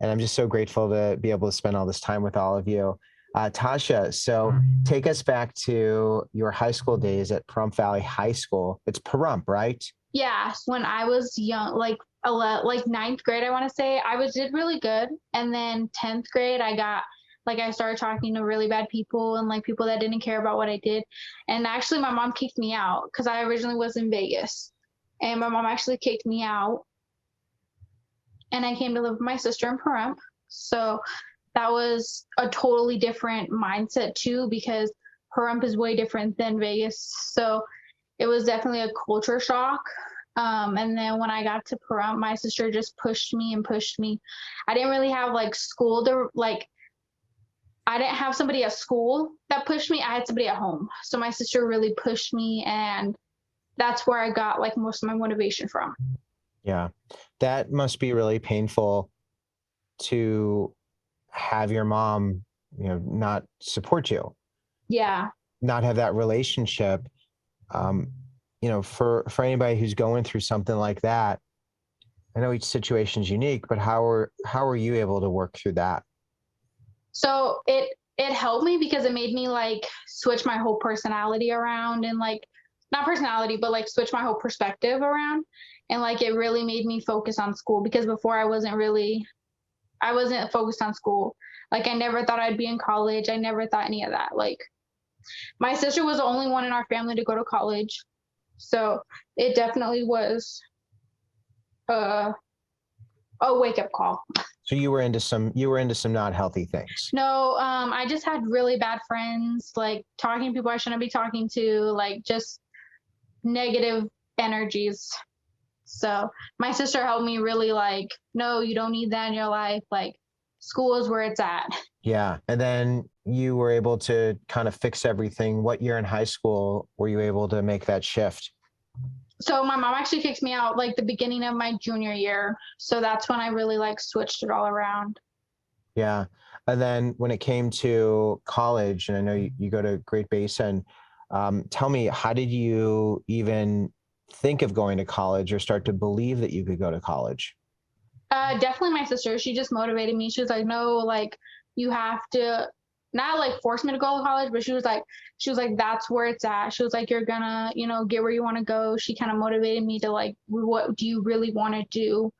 and I'm just so grateful to be able to spend all this time with all of you. Tasha, so take us back to your high school days at Pahrump Valley High School. It's Pahrump, right? Yeah, when I was young, like ninth grade, I want to say, did really good. And then 10th grade, I started talking to really bad people, and like people that didn't care about what I did. And actually my mom kicked me out, because I originally was in Vegas, and my mom actually kicked me out, and I came to live with my sister in Pahrump. So that was a totally different mindset too, because Pahrump is way different than Vegas. So it was definitely a culture shock. And then when I got to Pahrump, my sister just pushed me and pushed me. I didn't really have I didn't have somebody at school that pushed me. I had somebody at home. So my sister really pushed me, and that's where I got like most of my motivation from. Yeah, that must be really painful to have your mom, not support you. Yeah. Not have that relationship. For anybody who's going through something like that, I know each situation is unique, but how are you able to work through that? So it helped me, because it made me like switch my whole personality around, and like not personality, but like switch my whole perspective around. And like it really made me focus on school, because before I wasn't focused on school. Like I never thought I'd be in college. I never thought any of that. Like my sister was the only one in our family to go to college. So it definitely was a wake-up call. So you were into some not healthy things. No, I just had really bad friends, like talking to people I shouldn't be talking to, like just negative energies. So my sister helped me really like, no, you don't need that in your life. Like school is where it's at. Yeah. And then you were able to kind of fix everything. What year in high school were you able to make that shift? So my mom actually kicked me out like the beginning of my junior year. So that's when I really like switched it all around. Yeah. And then when it came to college, and I know you go to Great Basin, tell me, how did you even think of going to college or start to believe that you could go to college? Definitely my sister. She just motivated me. She was like, no, like you have to, not like force me to go to college, but she was like, that's where it's at. She was like, you're gonna, get where you want to go. She kind of motivated me to like, what do you really want to do?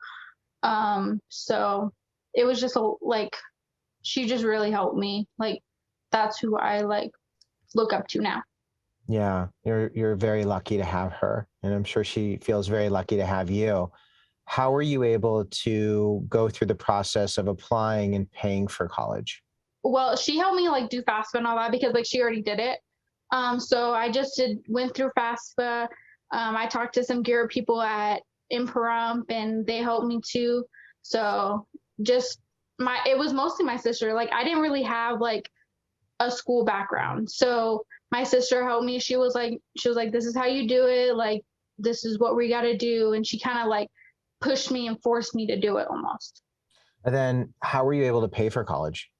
So it was just she just really helped me. Like that's who I like look up to now. Yeah, you're very lucky to have her, and I'm sure she feels very lucky to have you. How were you able to go through the process of applying and paying for college? Well, she helped me like do FAFSA and all that, because like she already did it. So I just went through FAFSA. I talked to some Gear people in Pahrump, and they helped me too. So it was mostly my sister. Like I didn't really have like a school background. So my sister helped me. She was like, this is how you do it. Like, this is what we got to do. And she kind of like pushed me and forced me to do it almost. And then how were you able to pay for college?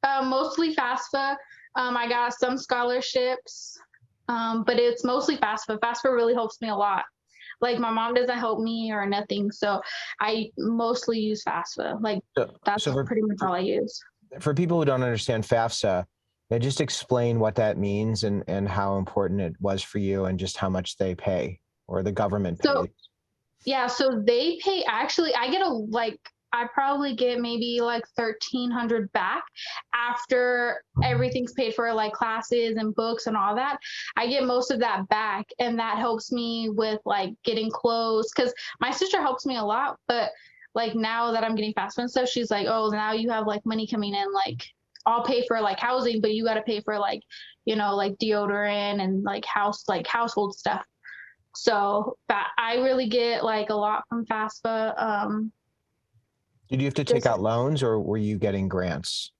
Mostly FAFSA. I got some scholarships, but it's mostly FAFSA. FAFSA really helps me a lot. Like my mom doesn't help me or nothing, so I mostly use FAFSA. Like that's So pretty much all I use. for people who don't understand FAFSA, just explain what that means and how important it was for you and just how much they pay or the government pays. So yeah, so they pay, actually I get I probably get maybe like 1,300 back after everything's paid for, like classes and books and all that. I get most of that back, and that helps me with like getting clothes, because my sister helps me a lot, but like now that I'm getting FAFSA and stuff, she's like, oh, now you have like money coming in, like I'll pay for like housing, but you got to pay for like, like deodorant and like household stuff. So that I really get like a lot from FAFSA. Did you have to take out loans, or were you getting grants?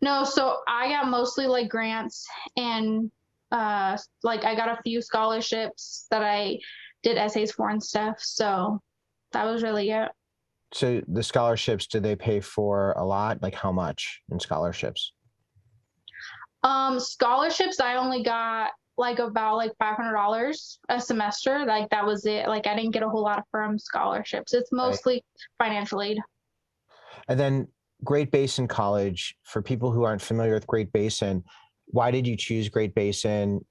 No, so I got mostly like grants, and like I got a few scholarships that I did essays for and stuff. So that was really it. So the scholarships, did they pay for a lot? Like how much in scholarships? Scholarships, I only got like about like $500 a semester. Like that was it. Like I didn't get a whole lot from scholarships. It's mostly financial aid. And then Great Basin College, for people who aren't familiar with Great Basin, why did you choose Great Basin?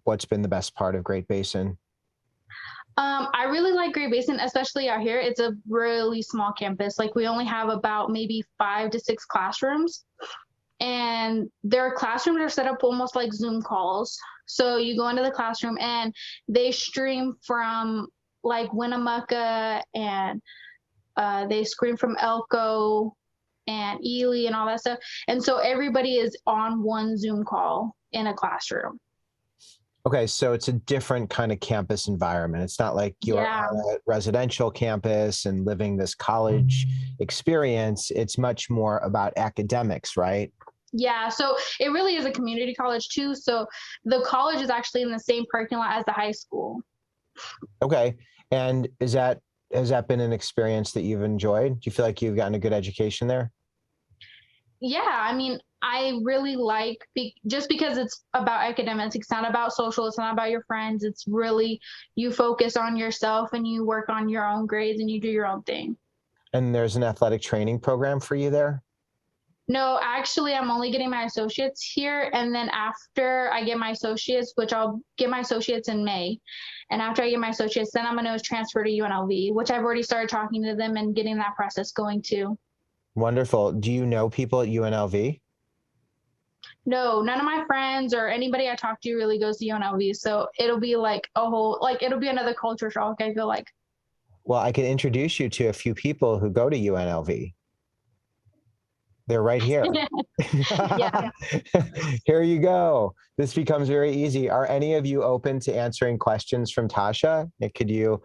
What's been the best part of Great Basin? I really like Great Basin, especially out here. It's a really small campus. Like we only have about maybe 5 to 6 classrooms. And their classrooms are set up almost like Zoom calls. So you go into the classroom and they stream from like Winnemucca, and they stream from Elko and Ely and all that stuff. And so everybody is on one Zoom call in a classroom. Okay, so it's a different kind of campus environment. It's not like you're on a residential campus and living this college experience. It's much more about academics, right? Yeah, so it really is a community college too. So the college is actually in the same parking lot as the high school. Okay. And has that been an experience that you've enjoyed? Do you feel like you've gotten a good education there? Yeah, I mean, I really like, just because it's about academics, it's not about social, it's not about your friends. It's really, you focus on yourself and you work on your own grades and you do your own thing. And there's an athletic training program for you there? No, actually, I'm only getting my associates here. And then after I get my associates, which I'll get my associates in May. And after I get my associates, then I'm going to transfer to UNLV, which I've already started talking to them and getting that process going too. Wonderful. Do you know people at UNLV? No, none of my friends or anybody I talk to really goes to UNLV. So it'll be like it'll be another culture shock, I feel like. Well, I can introduce you to a few people who go to UNLV. They're right here. Yeah. Here you go. This becomes very easy. Are any of you open to answering questions from Tasha? Could you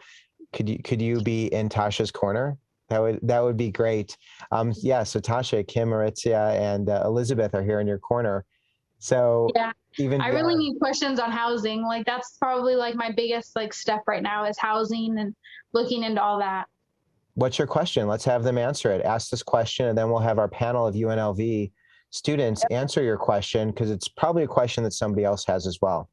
be in Tasha's corner? That would be great. Yeah. So Tasha, Kim, Maritzia, and Elizabeth are here in your corner. So yeah, I really Darren, need questions on housing. Like that's probably like my biggest like step right now is housing and looking into all that. what's your question? Let's have them answer it. Ask this question, and then we'll have our panel of UNLV students answer your question, because it's probably a question that somebody else has as well.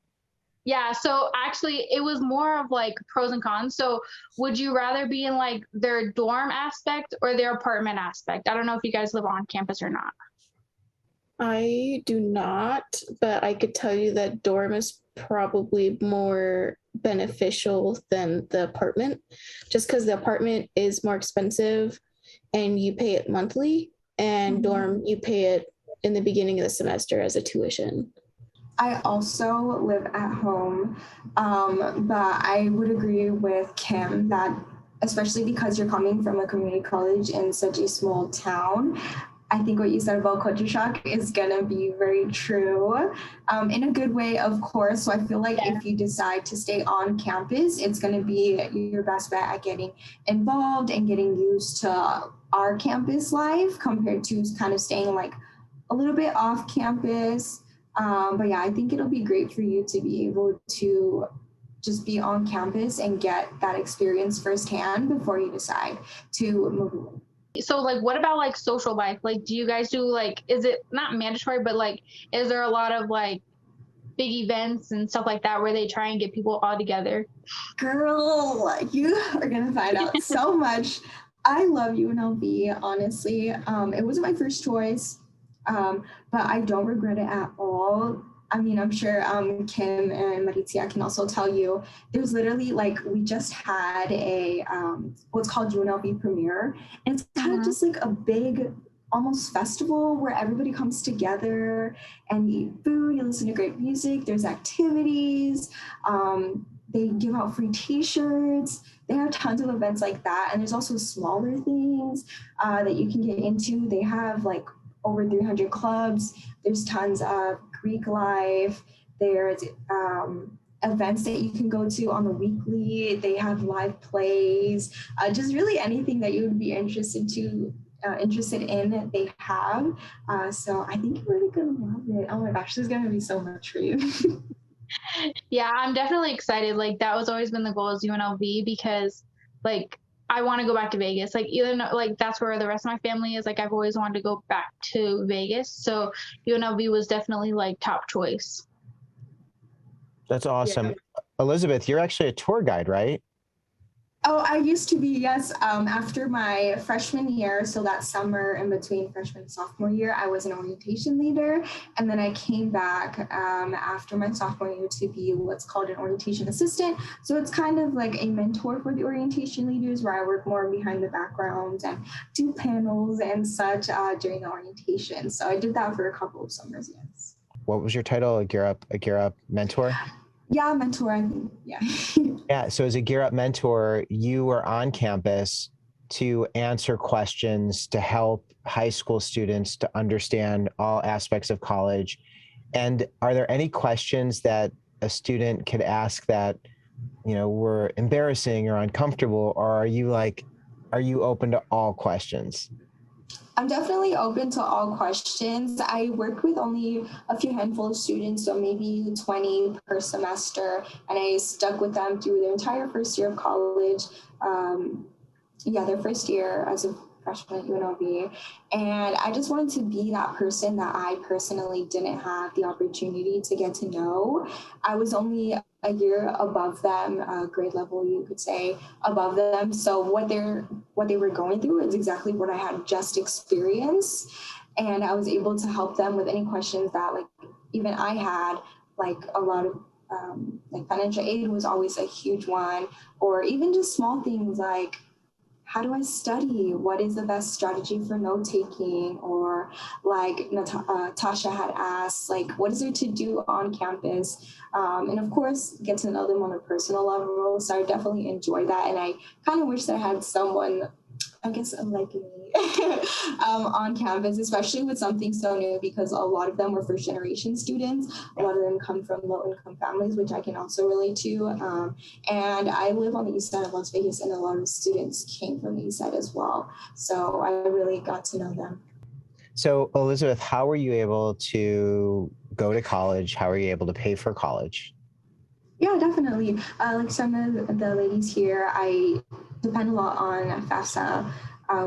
Yeah, so actually it was more of like pros and cons. So would you rather be in like their dorm aspect or their apartment aspect? I don't know if you guys live on campus or not. I do not, but I could tell you that dorm is probably more beneficial than the apartment, just because the apartment is more expensive and you pay it monthly, and dorm, you pay it in the beginning of the semester as a tuition. I also live at home, but I would agree with Kim that, especially because you're coming from a community college in such a small town, I think what you said about culture shock is gonna be very true, in a good way, of course. So I feel like if you decide to stay on campus, it's gonna be your best bet at getting involved and getting used to our campus life compared to kind of staying like a little bit off campus. But yeah, I think it'll be great for you to be able to just be on campus and get that experience firsthand before you decide to move away. So like what about like social life? Like do you guys do like, is it not mandatory, but like is there a lot of like big events and stuff like that where they try and get people all together? Girl, you are gonna find out so much. I love UNLV, honestly. It wasn't my first choice, but I don't regret it at all. I mean, I'm sure Kim and Maritzia can also tell you, there's literally like, we just had a, what's called UNLV premiere. And it's kind of just like a big, almost festival where everybody comes together and you eat food, you listen to great music, there's activities, they give out free t-shirts. They have tons of events like that. And there's also smaller things that you can get into. They have like over 300 clubs. There's tons of Greek life. There's events that you can go to on the weekly. They have live plays, just really anything that you would be interested in, they have. So I think you're really gonna love it. Oh my gosh, there's gonna be so much for you. Yeah, I'm definitely excited. Like that was always been the goal is UNLV because like I want to go back to Vegas. Like even like that's where the rest of my family is. Like I've always wanted to go back to Vegas. So UNLV was definitely like top choice. That's awesome. Yeah. Elizabeth, you're actually a tour guide, right? Oh, I used to be, yes. After my freshman year, so that summer in between freshman and sophomore year, I was an orientation leader. And then I came back after my sophomore year to be what's called an orientation assistant. So it's kind of like a mentor for the orientation leaders where I work more behind the background and do panels and such during the orientation. So I did that for a couple of summers, yes. What was your title? A Gear Up mentor? Yeah, mentor, I mean, yeah. Yeah, so as a Gear Up mentor, you were on campus to answer questions to help high school students to understand all aspects of college. And are there any questions that a student could ask that, you know, were embarrassing or uncomfortable, or are you open to all questions? I'm definitely open to all questions. I work with only a few handful of students, so maybe 20 per semester, and I stuck with them through their entire first year of college. Their first year as a freshman at UNLV. And I just wanted to be that person that I personally didn't have the opportunity to get to know. I was only a year above them, grade level, you could say, above them. So what they were going through is exactly what I had just experienced. And I was able to help them with any questions that like even I had, like a lot of like financial aid was always a huge one, or even just small things like, how do I study? What is the best strategy for note taking? Or like Tasha had asked, like, what is there to do on campus? And of course, get to know them on a personal level. So I definitely enjoy that. And I kind of wish that I had someone, I guess, like me on campus, especially with something so new, because a lot of them were first generation students. A lot of them come from low income families, which I can also relate to. And I live on the east side of Las Vegas, and a lot of students came from the east side as well. So I really got to know them. So Elizabeth, how were you able to go to college? How were you able to pay for college? Yeah, definitely. Like some of the ladies here, I depend a lot on FAFSA,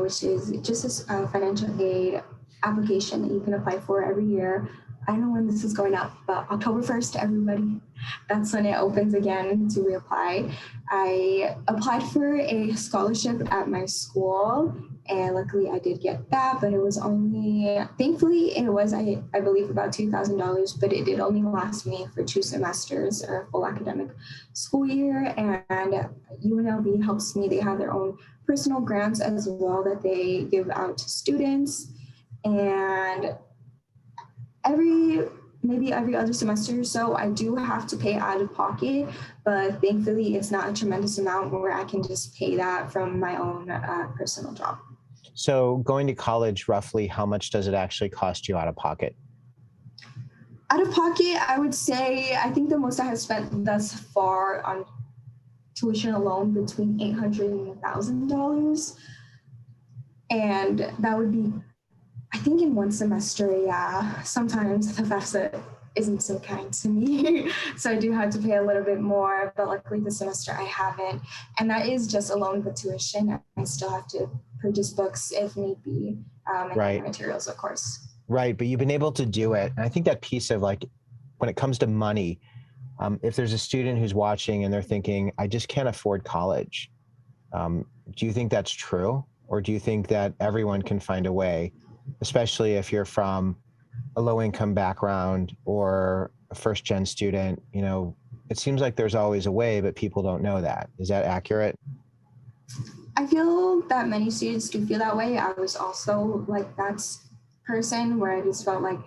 which is just a financial aid application that you can apply for every year. I don't know when this is going up, but October 1st, everybody, that's when it opens again to reapply. I applied for a scholarship at my school, and luckily I did get that, but it was only, thankfully it was, I believe about $2,000, but it did only last me for 2 semesters or a full academic school year. And UNLV helps me. They have their own personal grants as well that they give out to students. And maybe every other semester or so, I do have to pay out of pocket, but thankfully it's not a tremendous amount where I can just pay that from my own personal job. So going to college, roughly how much does it actually cost you out of pocket? Out of pocket, I would say, I think the most I have spent thus far on tuition alone between $800 and $1,000. And that would be, I think in one semester, yeah. Sometimes the FAFSA isn't so kind to me. So I do have to pay a little bit more, but luckily this semester I haven't. And that is just alone with tuition. I still have to purchase books if need be, and right. materials, of course. Right, but you've been able to do it. And I think that piece of like when it comes to money, if there's a student who's watching and they're thinking, I just can't afford college, do you think that's true? Or do you think that everyone can find a way, especially if you're from a low income background or a first gen student? You know, it seems like there's always a way, but people don't know that. Is that accurate? I feel that many students do feel that way. I was also like that person where I just felt like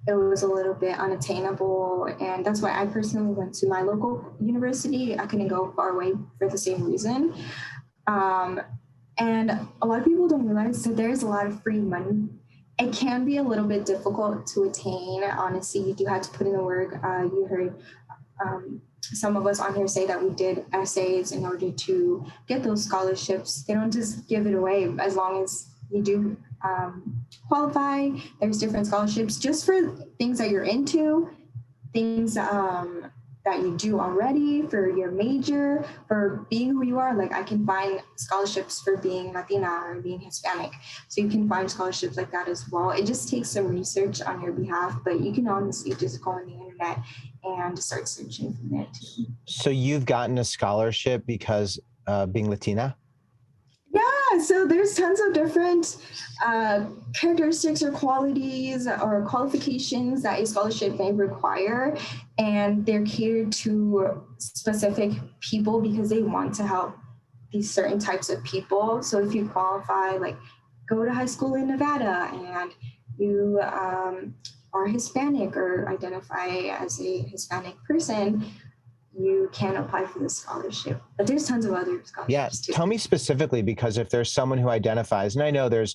it was a little bit unattainable. And that's why I personally went to my local university. I couldn't go far away for the same reason. And a lot of people don't realize that there's a lot of free money. It can be a little bit difficult to attain. Honestly, you do have to put in the work. You heard some of us on here say that we did essays in order to get those scholarships. They don't just give it away as long as you do qualify. There's different scholarships just for things that you're into, things that you do already, for your major, for being who you are. Like I can find scholarships for being Latina or being Hispanic. So you can find scholarships like that as well. It just takes some research on your behalf, but you can honestly just go on the internet and start searching from there too. So you've gotten a scholarship because being Latina? Yeah, so there's tons of different characteristics or qualities or qualifications that a scholarship may require, and they're catered to specific people because they want to help these certain types of people. So if you qualify, like go to high school in Nevada and you are Hispanic or identify as a Hispanic person, you can apply for this scholarship. But there's tons of other scholarships Yeah, too. tell me specifically, because if there's someone who identifies, and I know there's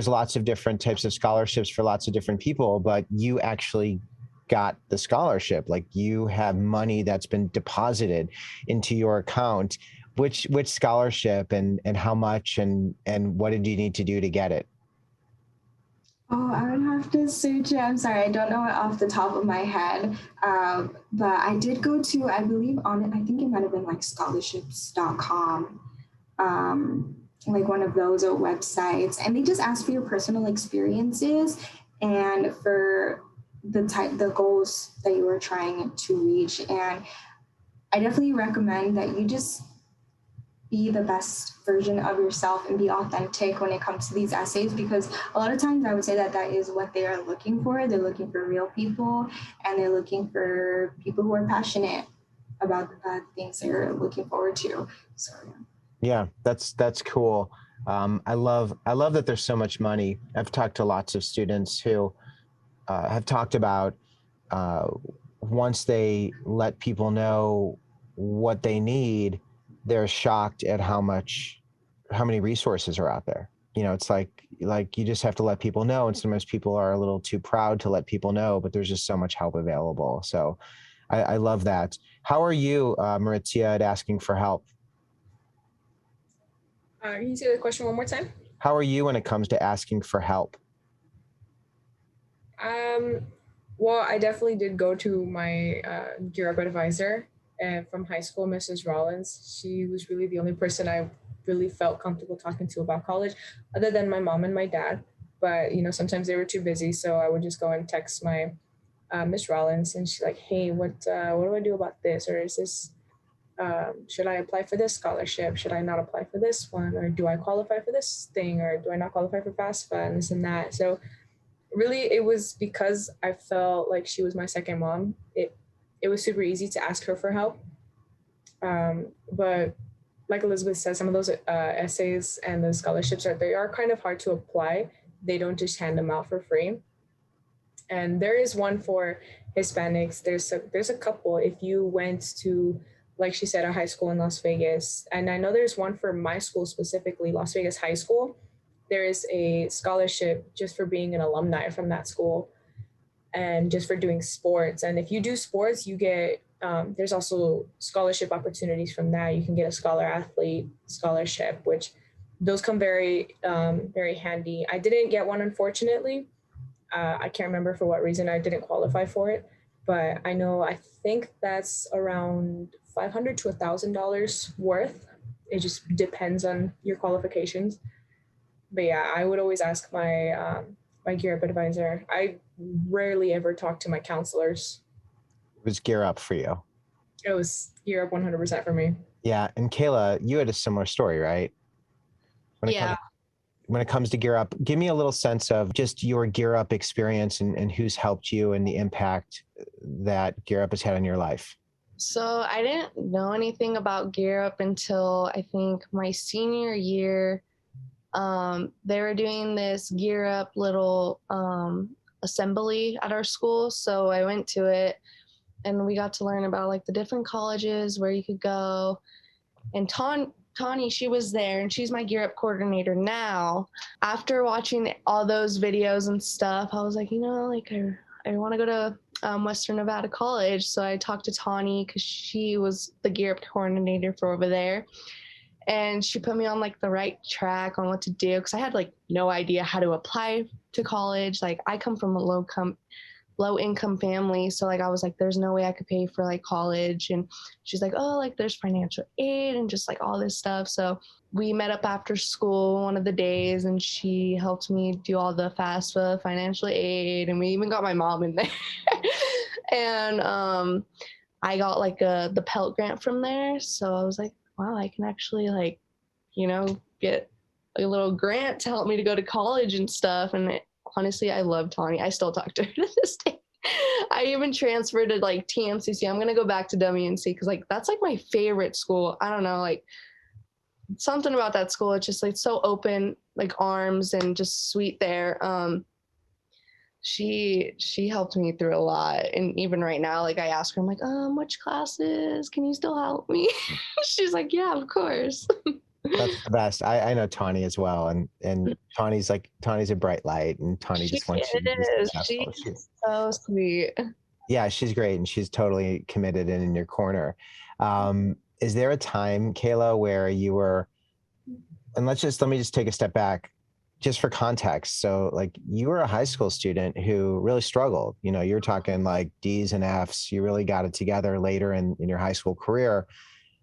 lots of different types of scholarships for lots of different people, but you actually got the scholarship, like you have money that's been deposited into your account. Which scholarship and how much and what did you need to do to get it? Oh, I would have to search it. I'm sorry, I don't know it off the top of my head. But I did go to, I believe on it, I think it might have been like scholarships.com, like one of those websites. And they just ask for your personal experiences and for the goals that you were trying to reach. And I definitely recommend that you just be the best version of yourself and be authentic when it comes to these essays, because a lot of times I would say that is what they are looking for. They're looking for real people, and they're looking for people who are passionate about the things they're looking forward to. So Yeah, that's cool. I love that there's so much money. I've talked to lots of students who have talked about once they let people know what they need, they're shocked at how many resources are out there. You know, it's like you just have to let people know, and sometimes people are a little too proud to let people know, but there's just so much help available. So I love that. How are you, Maritzia, at asking for help? Can you say the question one more time? How are you when it comes to asking for help? Well, I definitely did go to my Gear Up advisor from high school, Mrs. Rollins. She was really the only person I really felt comfortable talking to about college, other than my mom and my dad. But, you know, sometimes they were too busy, so I would just go and text my Miss Rollins, and she's like, hey, what do I do about this? Or is this, should I apply for this scholarship? Should I not apply for this one? Or do I qualify for this thing? Or do I not qualify for FAFSA and this and that? So really, it was because I felt like she was my second mom. It was super easy to ask her for help. But like Elizabeth said, some of those essays and the scholarships they are kind of hard to apply. They don't just hand them out for free. And there is one for Hispanics. There's a couple. If you went to, like she said, a high school in Las Vegas, and I know there's one for my school specifically, Las Vegas High School. There is a scholarship just for being an alumni from that school and just for doing sports. And if you do sports, you get, there's also scholarship opportunities from that. You can get a scholar athlete scholarship, which those come very, very handy. I didn't get one, unfortunately. I can't remember for what reason I didn't qualify for it, but I think that's around $500 to $1,000 worth. It just depends on your qualifications. But yeah, I would always ask my my Gear Up advisor. I rarely ever talk to my counselors. was Gear Up for you. It was Gear Up 100% for me. Yeah. And Kayla, you had a similar story, right? Yeah. When it comes to Gear Up, give me a little sense of just your Gear Up experience and who's helped you and the impact that Gear Up has had on your life. So I didn't know anything about Gear Up until I think my senior year. They were doing this Gear Up little assembly at our school. So I went to it and we got to learn about like the different colleges where you could go. And Tawny, she was there and she's my Gear Up coordinator now. After watching all those videos and stuff, I was like, like I want to go to Western Nevada College. So I talked to Tawny because she was the Gear Up coordinator for over there. And she put me on like the right track on what to do because I had like no idea how to apply to college. Like I come from a low income family, so like I was like, there's no way I could pay for like college. And she's like, oh, like there's financial aid and just like all this stuff. So we met up after school one of the days and she helped me do all the FAFSA financial aid, and we even got my mom in there. And I got like the Pell Grant from there. So I was like, wow, I can actually like, get a little grant to help me to go to college and stuff. And honestly, I love Tawny. I still talk to her to this day. I even transferred to like TMCC. I'm going to go back to WNC because like that's like my favorite school. I don't know, like something about that school. It's just like so open, like arms and just sweet there. She helped me through a lot. And even right now, like I ask her, I'm like, which classes? Can you still help me? She's like, yeah, of course. That's the best. I know Tawny as well. And Tawny's a bright light, and Tawny just wants you to be successful. She's so sweet. Yeah, she's great. And she's totally committed and in your corner. Is there a time, Kayla, where you were, and let me just take a step back just for context. So like you were a high school student who really struggled, you're talking like D's and F's, you really got it together later in your high school career.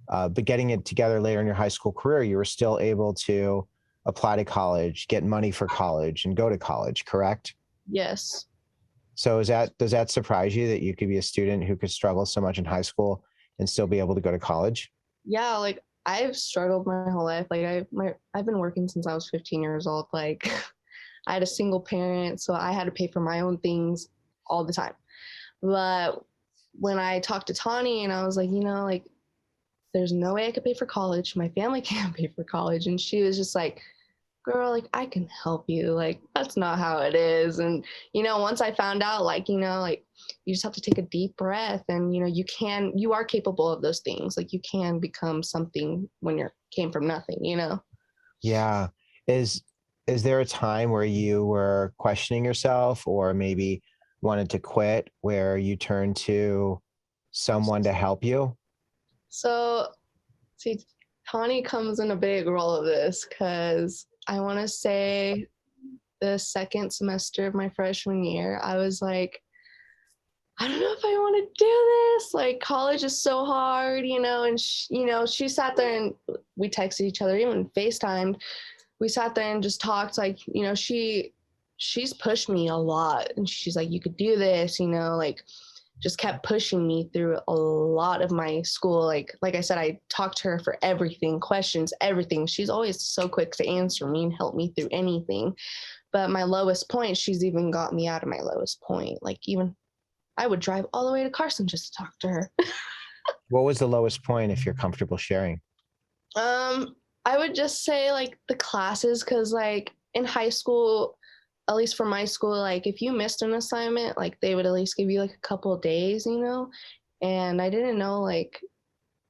But getting it together later in your high school career, you were still able to apply to college, get money for college, and go to college, correct? Yes. So does that surprise you that you could be a student who could struggle so much in high school and still be able to go to college? Yeah, like I've struggled my whole life. Like I've been working since I was 15 years old. Like I had a single parent, so I had to pay for my own things all the time. But when I talked to Tawny and I was like, like there's no way I could pay for college. My family can't pay for college. And she was just like, girl, like I can help you. Like that's not how it is. And, once I found out, like, like you just have to take a deep breath and, you are capable of those things. Like you can become something when you came from nothing, Yeah. Is there a time where you were questioning yourself or maybe wanted to quit where you turned to someone to help you? So, see, Tawny comes in a big role of this because I want to say the second semester of my freshman year, I was like, I don't know if I want to do this. Like, college is so hard, and she sat there and we texted each other, even FaceTimed. We sat there and just talked. Like, she's pushed me a lot, and she's like, you could do this, like. Just kept pushing me through a lot of my school. Like I said, I talked to her for everything, questions, everything. She's always so quick to answer me and help me through anything. But my lowest point, she's even got me out of my lowest point. Like even I would drive all the way to Carson just to talk to her. What was the lowest point if you're comfortable sharing? I would just say like the classes, because like in high school, at least for my school, like if you missed an assignment, like they would at least give you like a couple of days, and I didn't know, like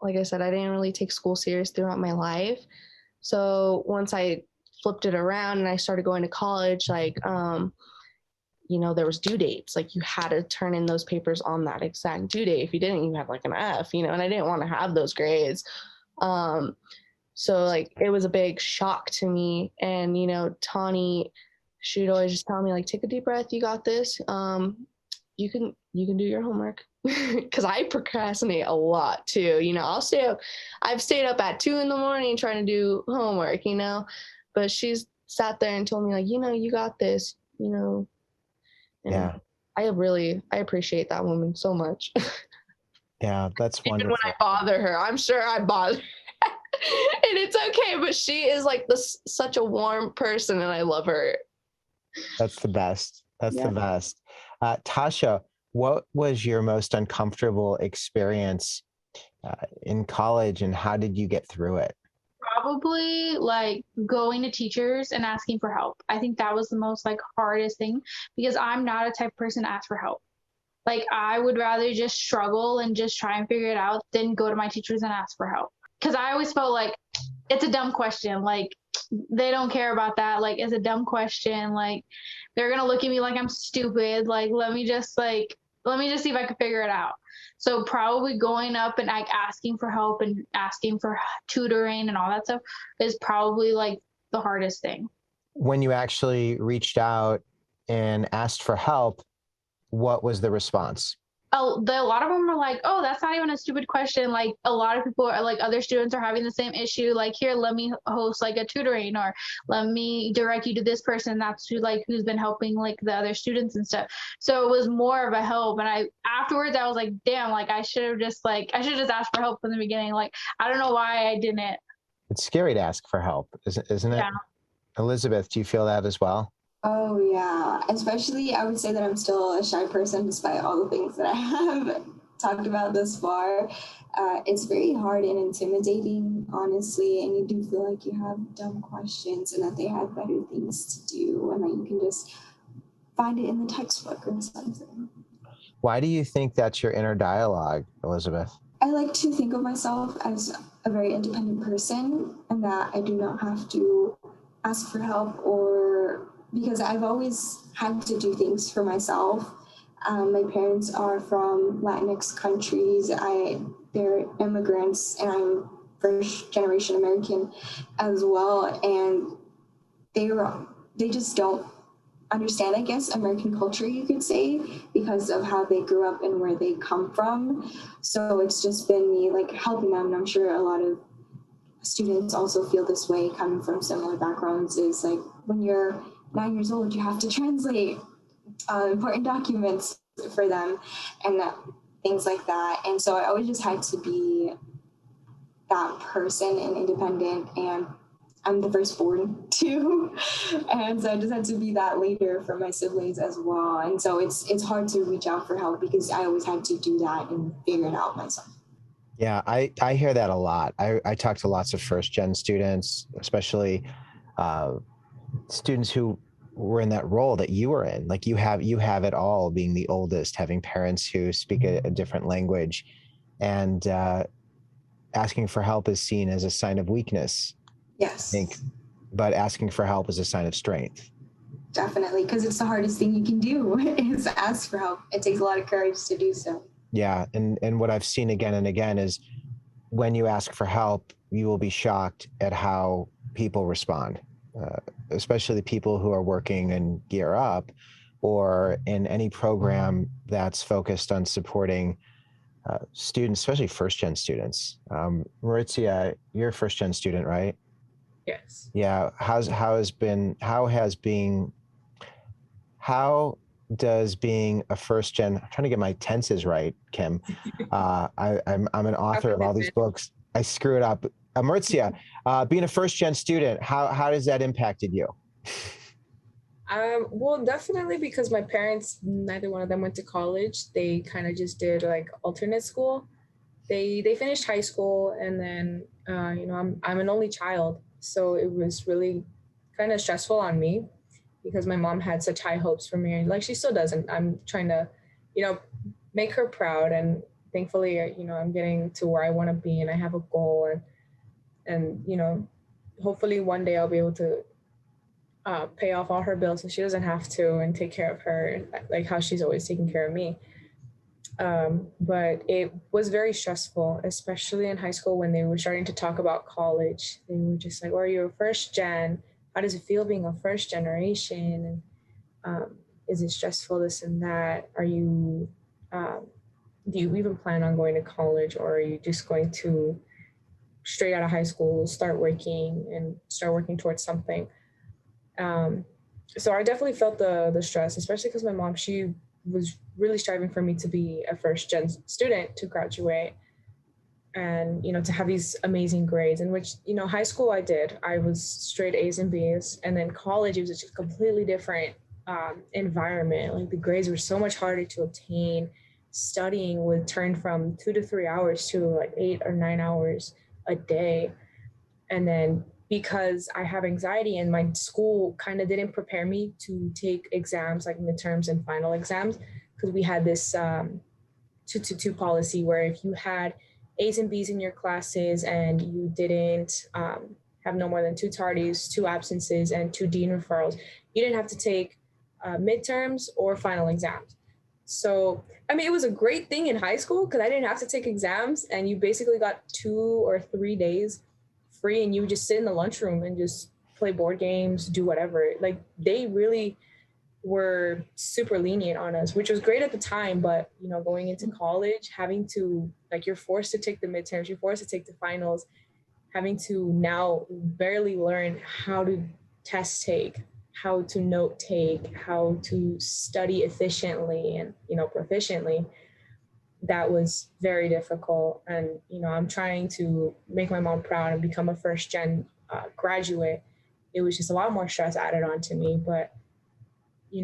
I said, I didn't really take school serious throughout my life. So once I flipped it around and I started going to college, like, there was due dates, like you had to turn in those papers on that exact due date. If you didn't, you had like an F, and I didn't want to have those grades. So like it was a big shock to me. And, Tawny, she'd always just tell me like, take a deep breath. You got this. You can do your homework. Cause I procrastinate a lot too. I've stayed up at 2 a.m. trying to do homework, but she's sat there and told me like, you got this, and Yeah. I appreciate that woman so much. Yeah, that's Even when wonderful. I bother her, I'm sure I bother her. And it's okay, but she is like this such a warm person and I love her. That's the best. That's the Yeah. best. Tasha, what was your most uncomfortable experience in college, and how did you get through it? Probably like going to teachers and asking for help. I think that was the most like hardest thing because I'm not a type of person to ask for help. Like I would rather just struggle and just try and figure it out than go to my teachers and ask for help. Because I always felt like it's a dumb question. Like they don't care about that. Like it's a dumb question. Like they're gonna look at me like I'm stupid. Like let me just see if I can figure it out. So probably going up and like asking for help and asking for tutoring and all that stuff is probably like the hardest thing. When you actually reached out and asked for help, what was the response? A lot of them are like, oh, that's not even a stupid question. Like a lot of people are like, other students are having the same issue. Like here, let me host like a tutoring, or let me direct you to this person that's who like who's been helping like the other students and stuff. So it was more of a help. And I afterwards I was like, damn, like I should have just asked for help from the beginning. Like I don't know why I didn't. It's scary to ask for help, isn't it? Yeah. Elizabeth, do you feel that as well? Oh yeah, especially I would say that I'm still a shy person despite all the things that I have talked about thus far. It's very hard and intimidating, honestly, and you do feel like you have dumb questions and that they have better things to do and that you can just find it in the textbook or something. Why do you think that's your inner dialogue, Elizabeth? I like to think of myself as a very independent person and that I do not have to ask for help or because I've always had to do things for myself. My parents are from Latinx countries. They're immigrants, and I'm first generation American as well. And they just don't understand, I guess, American culture, you could say, because of how they grew up and where they come from. So it's just been me like helping them, and I'm sure a lot of students also feel this way coming from similar backgrounds. Is like when you're 9 years old, you have to translate important documents for them and things like that. And so I always just had to be that person and independent. And I'm the firstborn too. And so I just had to be that leader for my siblings as well. And so it's hard to reach out for help because I always had to do that and figure it out myself. Yeah, I hear that a lot. I talk to lots of first gen students, especially students who were in that role that you were in. Like you have it all, being the oldest, having parents who speak a different language, and asking for help is seen as a sign of weakness. Yes. I think, but asking for help is a sign of strength. Definitely, because it's the hardest thing you can do is ask for help. It takes a lot of courage to do so. Yeah, and what I've seen again and again is when you ask for help, you will be shocked at how people respond, especially the people who are working in Gear Up or in any program that's focused on supporting students, especially first-gen students. Maurizia, you're a first-gen student, right? Yes. Yeah. How does being a first gen, I'm trying to get my tenses right, Kim. I'm an author of all these books. I screw it up. Maurizia, being a first gen student, how does that impacted you? Well, definitely because my parents, neither one of them went to college. They kind of just did like alternate school. They finished high school, and then I'm an only child, so it was really kind of stressful on me because my mom had such high hopes for me, and like she still does, and I'm trying to, make her proud, and thankfully, I'm getting to where I want to be, and I have a goal, and hopefully one day I'll be able to pay off all her bills so she doesn't have to, and take care of her like how she's always taking care of me. But it was very stressful, especially in high school when they were starting to talk about college. They were just like, "Oh, you're a first gen. How does it feel being a first generation? And is it stressful, this and that? Are you, do you even plan on going to college, or are you just going to straight out of high school start working towards something?" So I definitely felt the stress, especially because my mom, she was really striving for me to be a first gen student to graduate and, to have these amazing grades, in which, high school I was straight A's and B's. And then college, it was just a completely different environment. Like the grades were so much harder to obtain. Studying would turn from 2 to 3 hours to like 8 or 9 hours a day. And then because I have anxiety and my school kind of didn't prepare me to take exams like midterms and final exams, because we had this 2-2-2 policy where if you had A's and B's in your classes and you didn't have no more than 2 tardies, 2 absences, and 2 dean referrals, you didn't have to take midterms or final exams. So, I mean, it was a great thing in high school because I didn't have to take exams, and you basically got 2 or 3 days free, and you would just sit in the lunchroom and just play board games, do whatever. Like they really were super lenient on us, which was great at the time. But, going into college, having to, like, you're forced to take the midterms, you're forced to take the finals, having to now barely learn how to test take, how to note take, how to study efficiently and, proficiently. That was very difficult. And, I'm trying to make my mom proud and become a first gen graduate. It was just a lot more stress added on to me. But,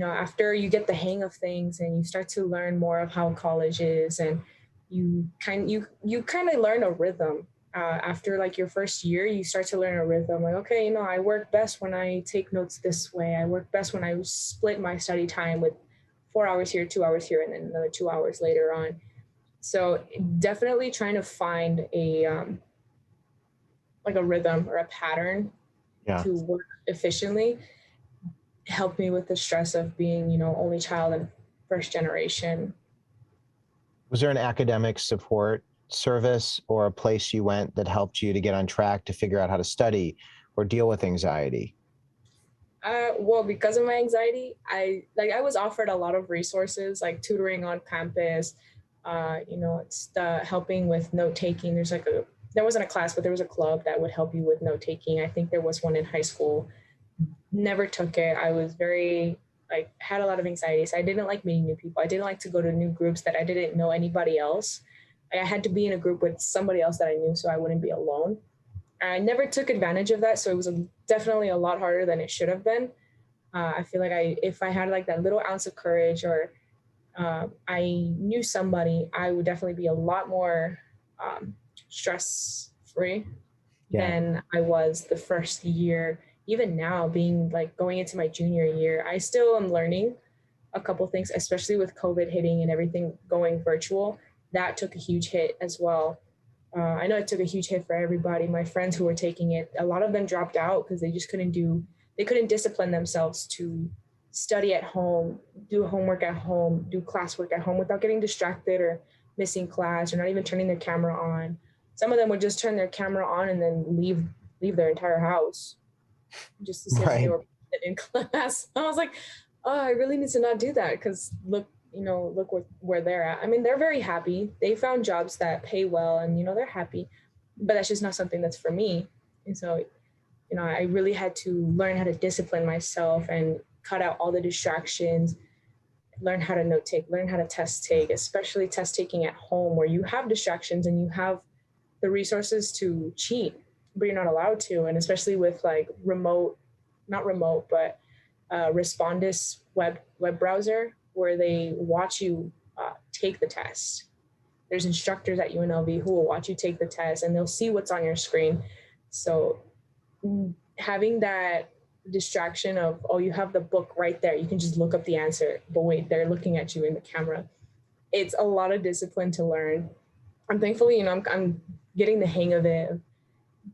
after you get the hang of things and you start to learn more of how college is, and you kind of learn a rhythm. After like your first year, you start to learn a rhythm. Like, okay, I work best when I take notes this way. I work best when I split my study time with 4 hours here, 2 hours here, and then another 2 hours later on. So definitely trying to find a like a rhythm or a pattern to work efficiently helped me with the stress of being, only child and first generation. Was there an academic support service or a place you went that helped you to get on track to figure out how to study or deal with anxiety? Well, because of my anxiety, I was offered a lot of resources like tutoring on campus. It's the helping with note taking. There wasn't a class, but there was a club that would help you with note taking. I think there was one in high school. Never took it. I was had a lot of anxiety. So I didn't like meeting new people. I didn't like to go to new groups that I didn't know anybody else. I had to be in a group with somebody else that I knew so I wouldn't be alone. I never took advantage of that. So it was definitely a lot harder than it should have been. I feel like if I had like that little ounce of courage, or I knew somebody, I would definitely be a lot more stress-free than I was the first year. Even now, being like going into my junior year, I still am learning a couple things, especially with COVID hitting and everything going virtual. That took a huge hit as well. I know it took a huge hit for everybody. My friends who were taking it, a lot of them dropped out because they just couldn't discipline themselves to study at home, do homework at home, do classwork at home without getting distracted or missing class or not even turning their camera on. Some of them would just turn their camera on and then leave their entire house just to say they were in class. I was like, oh, I really need to not do that because look where they're at. I mean, they're very happy. They found jobs that pay well and, they're happy, but that's just not something that's for me. And so, I really had to learn how to discipline myself and cut out all the distractions, learn how to note take, learn how to test take, especially test taking at home where you have distractions and you have the resources to cheat, but you're not allowed to. And especially with like Respondus web browser, where they watch you take the test. There's instructors at UNLV who will watch you take the test and they'll see what's on your screen. So having that distraction of, oh, you have the book right there, you can just look up the answer, but wait, they're looking at you in the camera. It's a lot of discipline to learn. I'm thankfully, I'm getting the hang of it,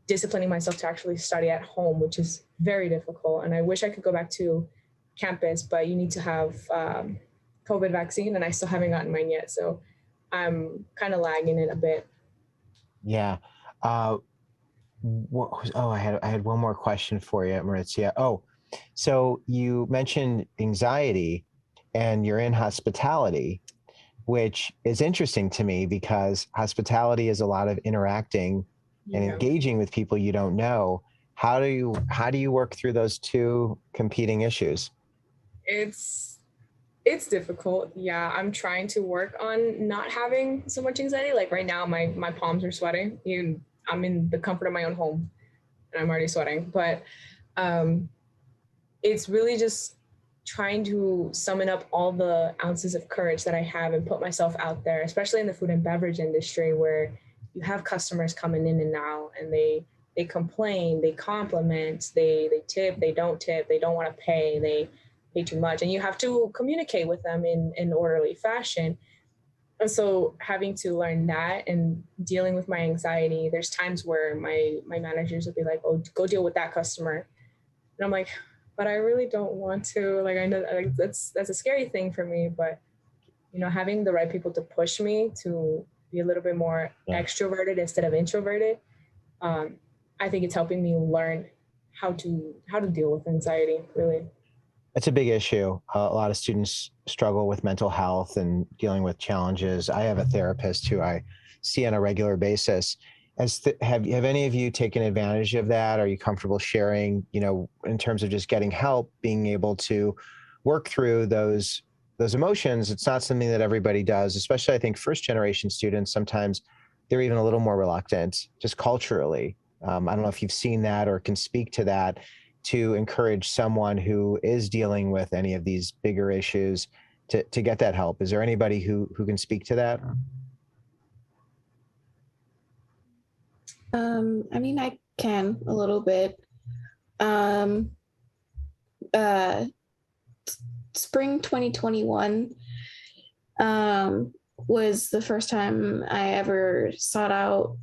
disciplining myself to actually study at home, which is very difficult. And I wish I could go back to campus, but you need to have COVID vaccine, and I still haven't gotten mine yet. So I'm kind of lagging it a bit. Yeah. I had one more question for you, Maritza. Oh, so you mentioned anxiety and you're in hospitality, which is interesting to me because hospitality is a lot of interacting and engaging with people you don't know. How do you work through those two competing issues? It's It's difficult. Yeah, I'm trying to work on not having so much anxiety. Like right now, my palms are sweating. Even I'm in the comfort of my own home, and I'm already sweating. But um, it's really just trying to summon up all the ounces of courage that I have and put myself out there, especially in the food and beverage industry where you have customers coming in and out, and they complain, they compliment, they tip, they don't want to pay, they pay too much, and you have to communicate with them in an orderly fashion. And so having to learn that and dealing with my anxiety, there's times where my managers will be like, "Oh, go deal with that customer," and I'm like, "But I really don't want to." Like I know like that's a scary thing for me, but having the right people to push me to be a little bit more extroverted instead of introverted, um, I think it's helping me learn how to deal with anxiety. Really. It's a big issue. A lot of students struggle with mental health and dealing with challenges. I have a therapist who I see on a regular basis. Have any of you taken advantage of that? Are you comfortable sharing, in terms of just getting help, being able to work through those emotions? It's not something that everybody does, especially I think first generation students. Sometimes they're even a little more reluctant, just culturally. I don't know if you've seen that or can speak to that, to encourage someone who is dealing with any of these bigger issues to get that help. Is there anybody who can speak to that? I mean, I can a little bit. Spring 2021 was the first time I ever sought out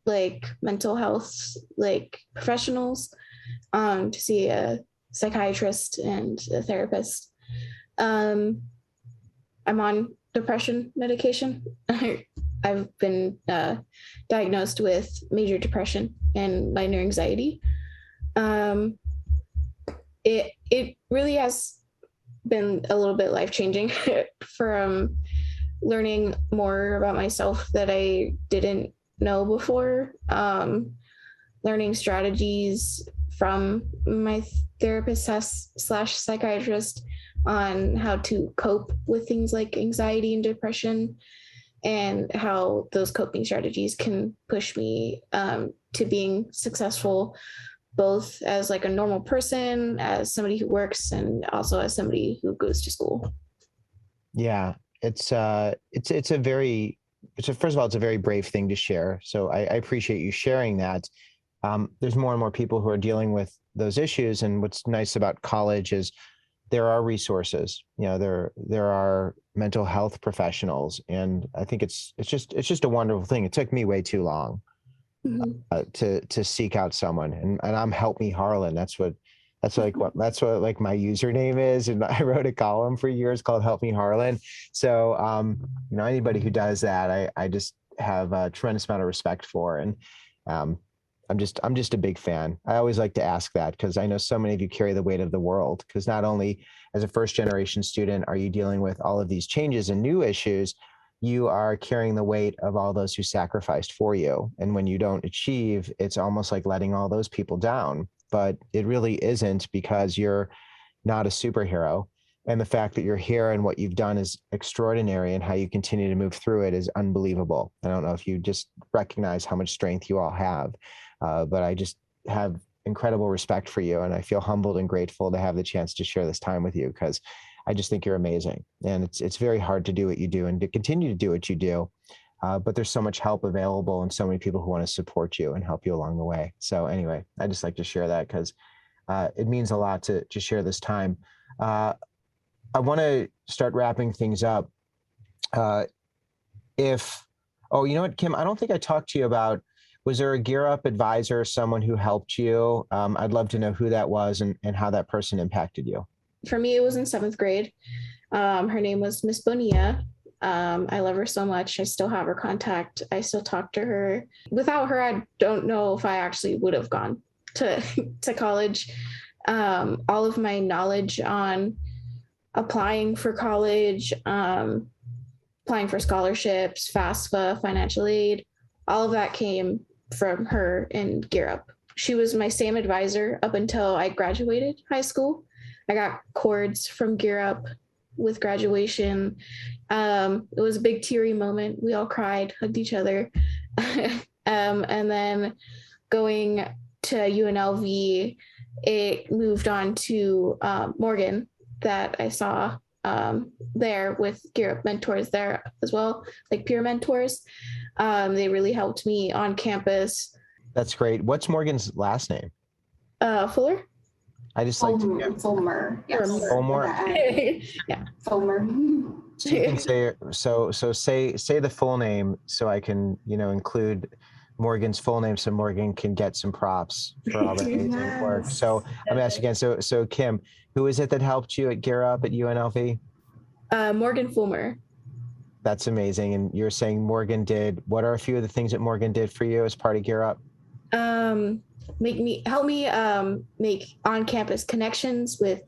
like mental health like professionals to see a psychiatrist and a therapist. I'm on depression medication. I've been diagnosed with major depression and minor anxiety. It really has been a little bit life-changing from learning more about myself that I didn't know before, learning strategies from my therapist slash psychiatrist on how to cope with things like anxiety and depression, and how those coping strategies can push me to being successful, both as like a normal person, as somebody who works, and also as somebody who goes to school. Yeah, it's a very, first of all, it's a very brave thing to share. So I appreciate you sharing that. There's more and more people who are dealing with those issues. And what's nice about college is there are resources, there are mental health professionals. And I think it's just a wonderful thing. It took me way too long to seek out someone, and I'm Help Me Harlan. That's what like my username is. And I wrote a column for years called Help Me Harlan. So, anybody who does that, I just have a tremendous amount of respect for. And, I'm just a big fan. I always like to ask that because I know so many of you carry the weight of the world, because not only as a first generation student are you dealing with all of these changes and new issues, you are carrying the weight of all those who sacrificed for you. And when you don't achieve, it's almost like letting all those people down. But it really isn't, because you're not a superhero. And the fact that you're here and what you've done is extraordinary, and how you continue to move through it is unbelievable. I don't know if you just recognize how much strength you all have, but I just have incredible respect for you. And I feel humbled and grateful to have the chance to share this time with you, because I just think you're amazing. And it's very hard to do what you do and to continue to do what you do. But there's so much help available and so many people who want to support you and help you along the way. So anyway, I just like to share that because it means a lot to share this time. I want to start wrapping things up. You know what, Kim, I don't think I talked to you about, was there a Gear Up advisor, someone who helped you? I'd love to know who that was and how that person impacted you. For me, it was in 7th grade. Her name was Miss Bonilla. I love her so much. I still have her contact. I still talk to her. Without her, I don't know if I actually would have gone to college. All of my knowledge on applying for college, applying for scholarships, FAFSA, financial aid, all of that came from her and Gear Up. She was my same advisor up until I graduated high school. I got cords from Gear Up with graduation. It was a big teary moment. We all cried, hugged each other. And then going to UNLV, it moved on to Morgan that I saw there with Gear Up mentors there as well, like peer mentors. They really helped me on campus. That's great. What's Morgan's last name? Fuller? I just like to Fulmer. Fulmer. Yes. Fulmer. Yeah. Fulmer. So you can say say the full name so I can, include Morgan's full name so Morgan can get some props for all the amazing work. So I'm asking again. So Kim, who is it that helped you at Gear Up at UNLV? Morgan Fulmer. That's amazing. And you're saying Morgan did, what are a few of the things that Morgan did for you as part of Gear Up? Help me make on-campus connections with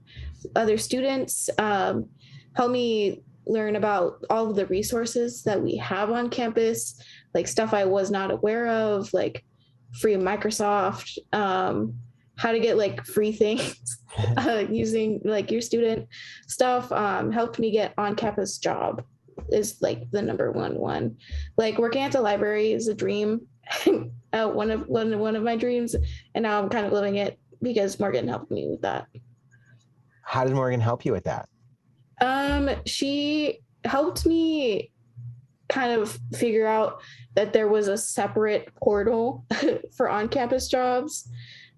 other students, help me learn about all of the resources that we have on campus, like stuff I was not aware of, like free Microsoft, how to get like free things using like your student stuff, helped me get on-campus job is like the number one. Like working at the library is a dream. one of my dreams, and now I'm kind of living it because Morgan helped me with that. How did Morgan help you with that? She helped me kind of figure out that there was a separate portal for on-campus jobs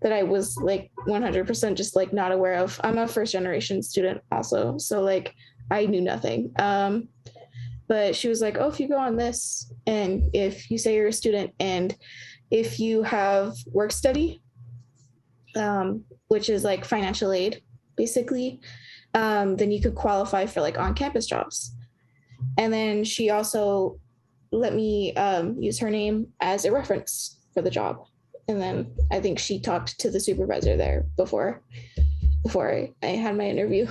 that I was like 100% just like not aware of. I'm a first generation student also, so like I knew nothing. But she was like, oh, if you go on this, and if you say you're a student, and if you have work study, which is like financial aid, basically, then you could qualify for like on-campus jobs. And then she also let me use her name as a reference for the job. And then I think she talked to the supervisor there before I had my interview.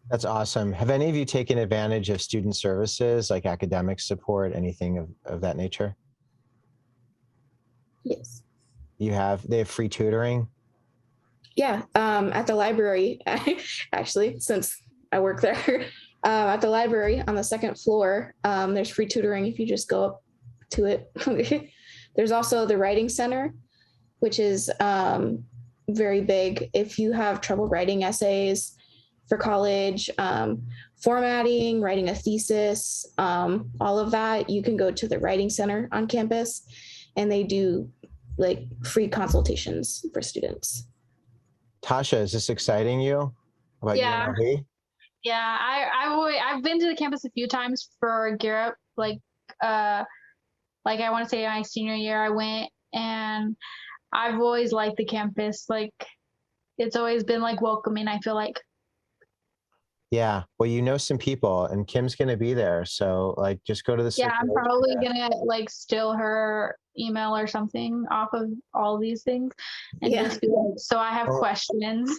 That's awesome. Have any of you taken advantage of student services like academic support, anything of that nature? Yes. They have free tutoring? Yeah, at the library, actually, since I work there, at the library on the second floor, there's free tutoring if you just go up to it. There's also the writing center, which is very big. If you have trouble writing essays for college, formatting, writing a thesis, all of that, you can go to the writing center on campus, and they do like free consultations for students. Tasha, is this exciting you about UNLV? Yeah, I've been to the campus a few times for Gear Up. Like I want to say my senior year I went, and I've always liked the campus. Like it's always been like welcoming, I feel like. Yeah, well, you know some people, and Kim's gonna be there, so like just go to the Yeah, I'm probably gonna like steal her email or something off of all these things, and just be like, so I have questions.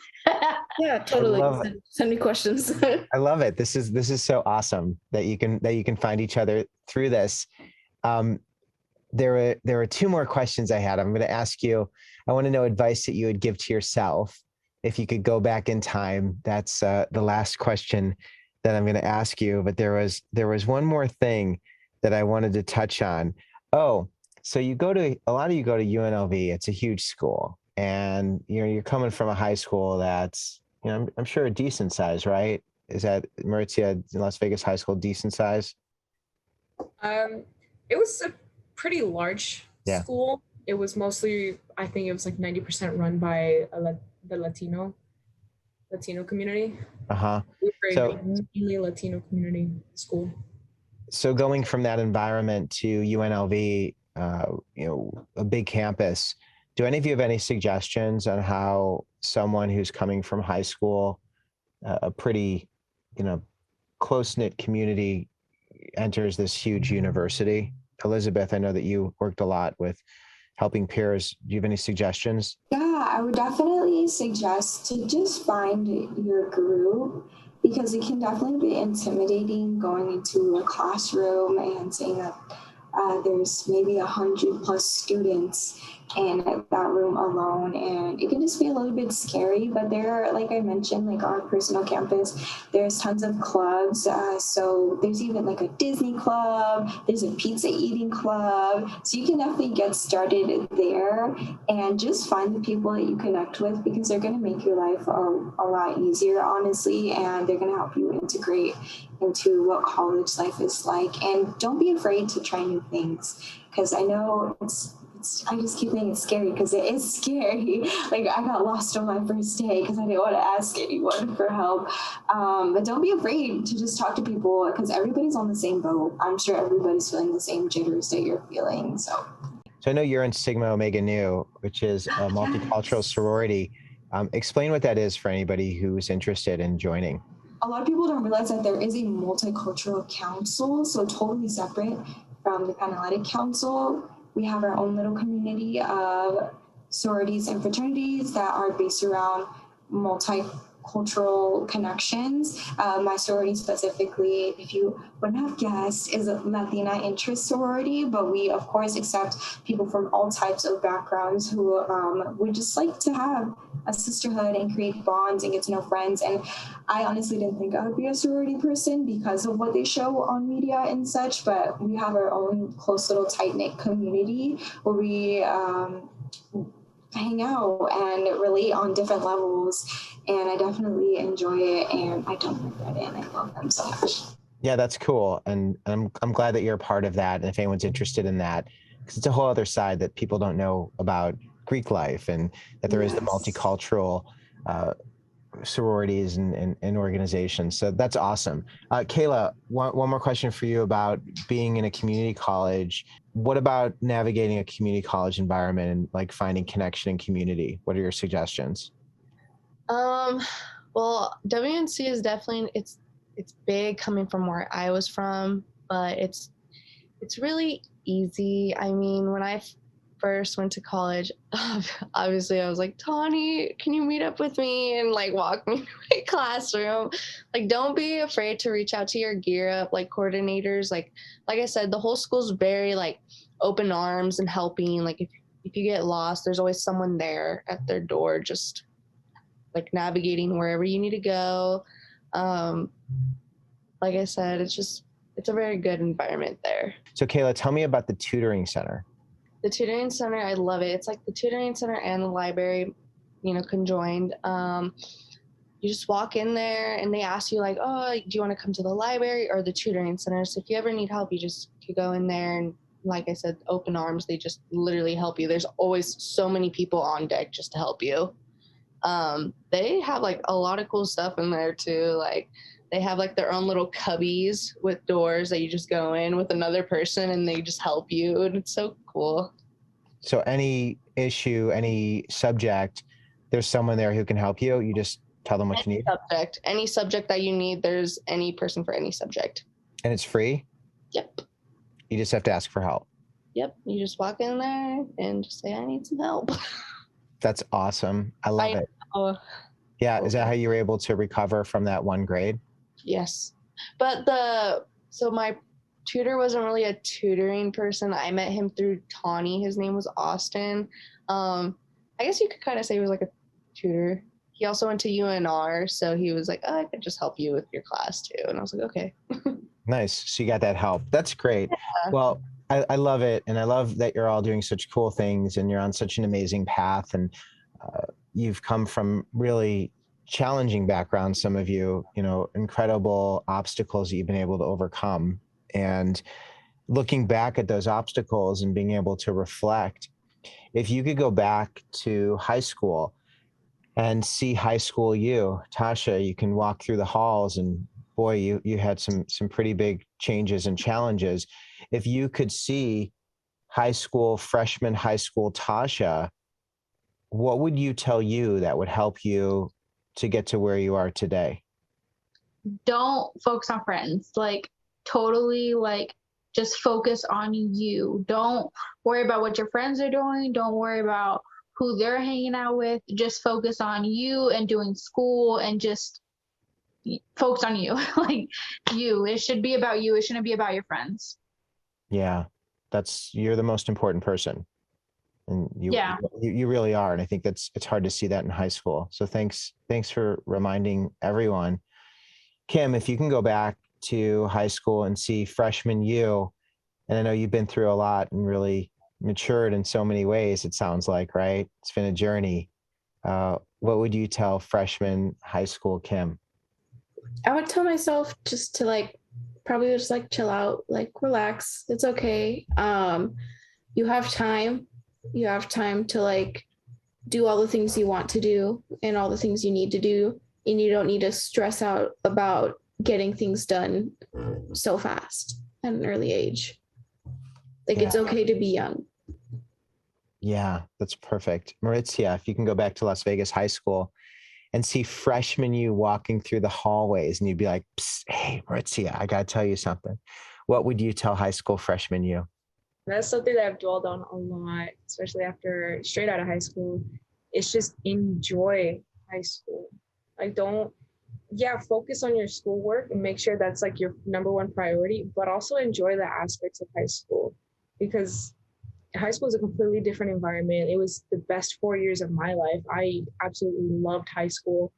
Yeah, totally. Send me questions. I love it. This is so awesome that you can find each other through this. There were two more questions I had. I'm going to ask you. I want to know advice that you would give to yourself if you could go back in time. That's the last question that I'm going to ask you. But there was one more thing that I wanted to touch on. Oh, so a lot of you go to UNLV. It's a huge school, and you're coming from a high school that's I'm sure a decent size, right? Is that Maritzia Las Vegas High School decent size? It was a pretty large school. It was mostly, I think it was like 90% run by the Latino community. So mainly Latino community school. So going from that environment to UNLV, a big campus, do any of you have any suggestions on how someone who's coming from high school, a pretty, close-knit community, enters this huge university? Elizabeth, I know that you worked a lot with helping peers. Do you have any suggestions? Yeah, I would definitely suggest to just find your group, because it can definitely be intimidating going into a classroom and saying that there's maybe 100+ students, in that room alone, and it can just be a little bit scary. But there, like I mentioned, like our personal campus, there's tons of clubs. So there's even like a Disney club, there's a pizza eating club, so you can definitely get started there and just find the people that you connect with, because they're going to make your life a lot easier, honestly, and they're going to help you integrate into what college life is like. And don't be afraid to try new things, because I know I just keep saying it's scary, because it is scary. Like, I got lost on my first day because I didn't want to ask anyone for help. But don't be afraid to just talk to people, because everybody's on the same boat. I'm sure everybody's feeling the same jitters that you're feeling. So I know you're in Sigma Omega Nu, which is a multicultural sorority. Explain what that is for anybody who's interested in joining. a lot of people don't realize that there is a multicultural council, so totally separate from the Panhellenic Council. We have our own little community of sororities and fraternities that are based around multicultural connections. My sorority specifically, if you wouldn't have guessed, is a Latina interest sorority, but we of course accept people from all types of backgrounds who would just like to have a sisterhood and create bonds and get to know friends. And I honestly didn't think I would be a sorority person because of what they show on media and such, but we have our own close little tight-knit community where we hang out and relate on different levels, and I definitely enjoy it, and I don't regret it, and I love them so much. Yeah, that's cool, and I'm glad that you're a part of that. And if anyone's interested in that, because it's a whole other side that people don't know about Greek life, and that there is the multicultural sororities and organizations. So that's awesome. Kayla, one more question for you about being in a community college. What about navigating a community college environment and like finding connection and community? What are your suggestions? Well, WNC is definitely, it's big coming from where I was from, but it's really easy. I mean, when I first went to college, obviously I was like, Tawny, can you meet up with me and like walk me to my classroom? Like, don't be afraid to reach out to your Gear Up like coordinators. Like I said, the whole school's very like open arms and helping. Like if you get lost, there's always someone there at their door, just like navigating wherever you need to go. Like I said, it's a very good environment there. So Kayla, tell me about the tutoring center. The tutoring center, I love it. It's like the tutoring center and the library, conjoined. You just walk in there and they ask you like, oh, do you want to come to the library or the tutoring center? So if you ever need help, you go in there, and like I said, open arms, they just literally help you. There's always so many people on deck just to help you. They have like a lot of cool stuff in there too. Like they have like their own little cubbies with doors that you just go in with another person and they just help you. And it's so cool. So any issue, any subject, there's someone there who can help you. You just tell them what you need. Any subject that you need, there's any person for any subject. And it's free? Yep. You just have to ask for help. Yep. You just walk in there and just say, I need some help. That's awesome. I love it. Yeah. Is that how you were able to recover from that one grade? Yes. But so my tutor wasn't really a tutoring person. I met him through Tawny. His name was Austin. I guess you could kind of say he was like a tutor. He also went to UNR, so he was like, oh, I could just help you with your class too. And I was like, okay. Nice. So you got that help. That's great. Yeah. Well, I love it. And I love that you're all doing such cool things and you're on such an amazing path. And you've come from really challenging backgrounds, some of you, incredible obstacles that you've been able to overcome. And looking back at those obstacles and being able to reflect, if you could go back to high school and see high school you, Tasha, you can walk through the halls and boy, you had some pretty big changes and challenges. If you could see freshman high school Tasha, what would you tell you that would help you to get to where you are today? Don't focus on friends. Like totally like just focus on you. Don't worry about what your friends are doing. Don't worry about who they're hanging out with. Just focus on you and doing school and just focus on you. Like you. It should be about you. It shouldn't be about your friends. Yeah. You're the most important person. And Yeah. you really are. And I think it's hard to see that in high school. So thanks for reminding everyone. Kim, if you can go back to high school and see freshman you, and I know you've been through a lot and really matured in so many ways, it sounds like, right? It's been a journey. What would you tell freshman high school Kim? I would tell myself just to like probably just like chill out, like relax. It's okay. You have time. You have time to like do all the things you want to do and all the things you need to do. And you don't need to stress out about getting things done so fast at an early age. Like it's okay to be young. Yeah, that's perfect. Maritzia, if you can go back to Las Vegas High School and see freshman you walking through the hallways and you'd be like, "Psst, hey, Maritzia, I got to tell you something." What would you tell high school freshman you? That's something that I've dwelled on a lot, especially after straight out of high school. It's just enjoy high school. Like focus on your schoolwork and make sure that's like your number one priority, but also enjoy the aspects of high school, because high school is a completely different environment. It was the best 4 years of my life. I absolutely loved high school.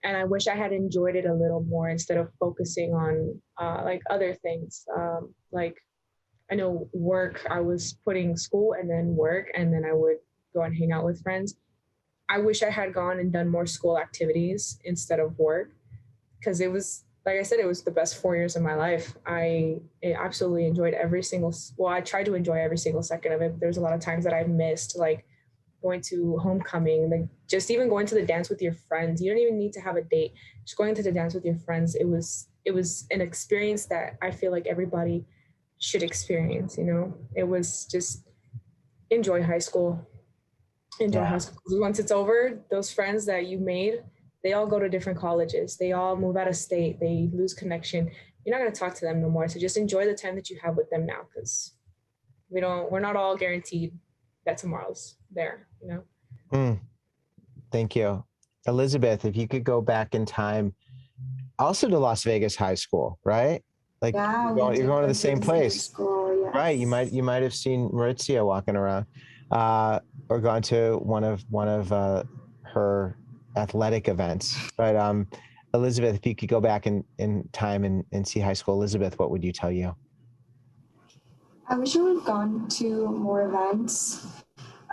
And I wish I had enjoyed it a little more instead of focusing on like other things. Like I know work, I was putting school and then work, and then I would go and hang out with friends. I wish I had gone and done more school activities instead of work, because it was, like I said, it was the best 4 years of my life. I absolutely enjoyed I tried to enjoy every single second of it. There's a lot of times that I missed, like going to homecoming, like just even going to the dance with your friends. You don't even need to have a date. Just going to the dance with your friends. It was an experience that I feel like everybody should experience, you know? It was just enjoy high school. High school. Once it's over, those friends that you made, they all go to different colleges. They all move out of state. They lose connection. You're not going to talk to them no more. So just enjoy the time that you have with them now, because we're not all guaranteed that tomorrow's there, you know? Thank you. Elizabeth, if you could go back in time also to Las Vegas High School, right? Like you're going to the same place, school, yes. Right? You might have seen Maritzia walking around, or gone to one of her athletic events. But Elizabeth, if you could go back in time and see high school, Elizabeth, what would you tell you? I wish I would have gone to more events.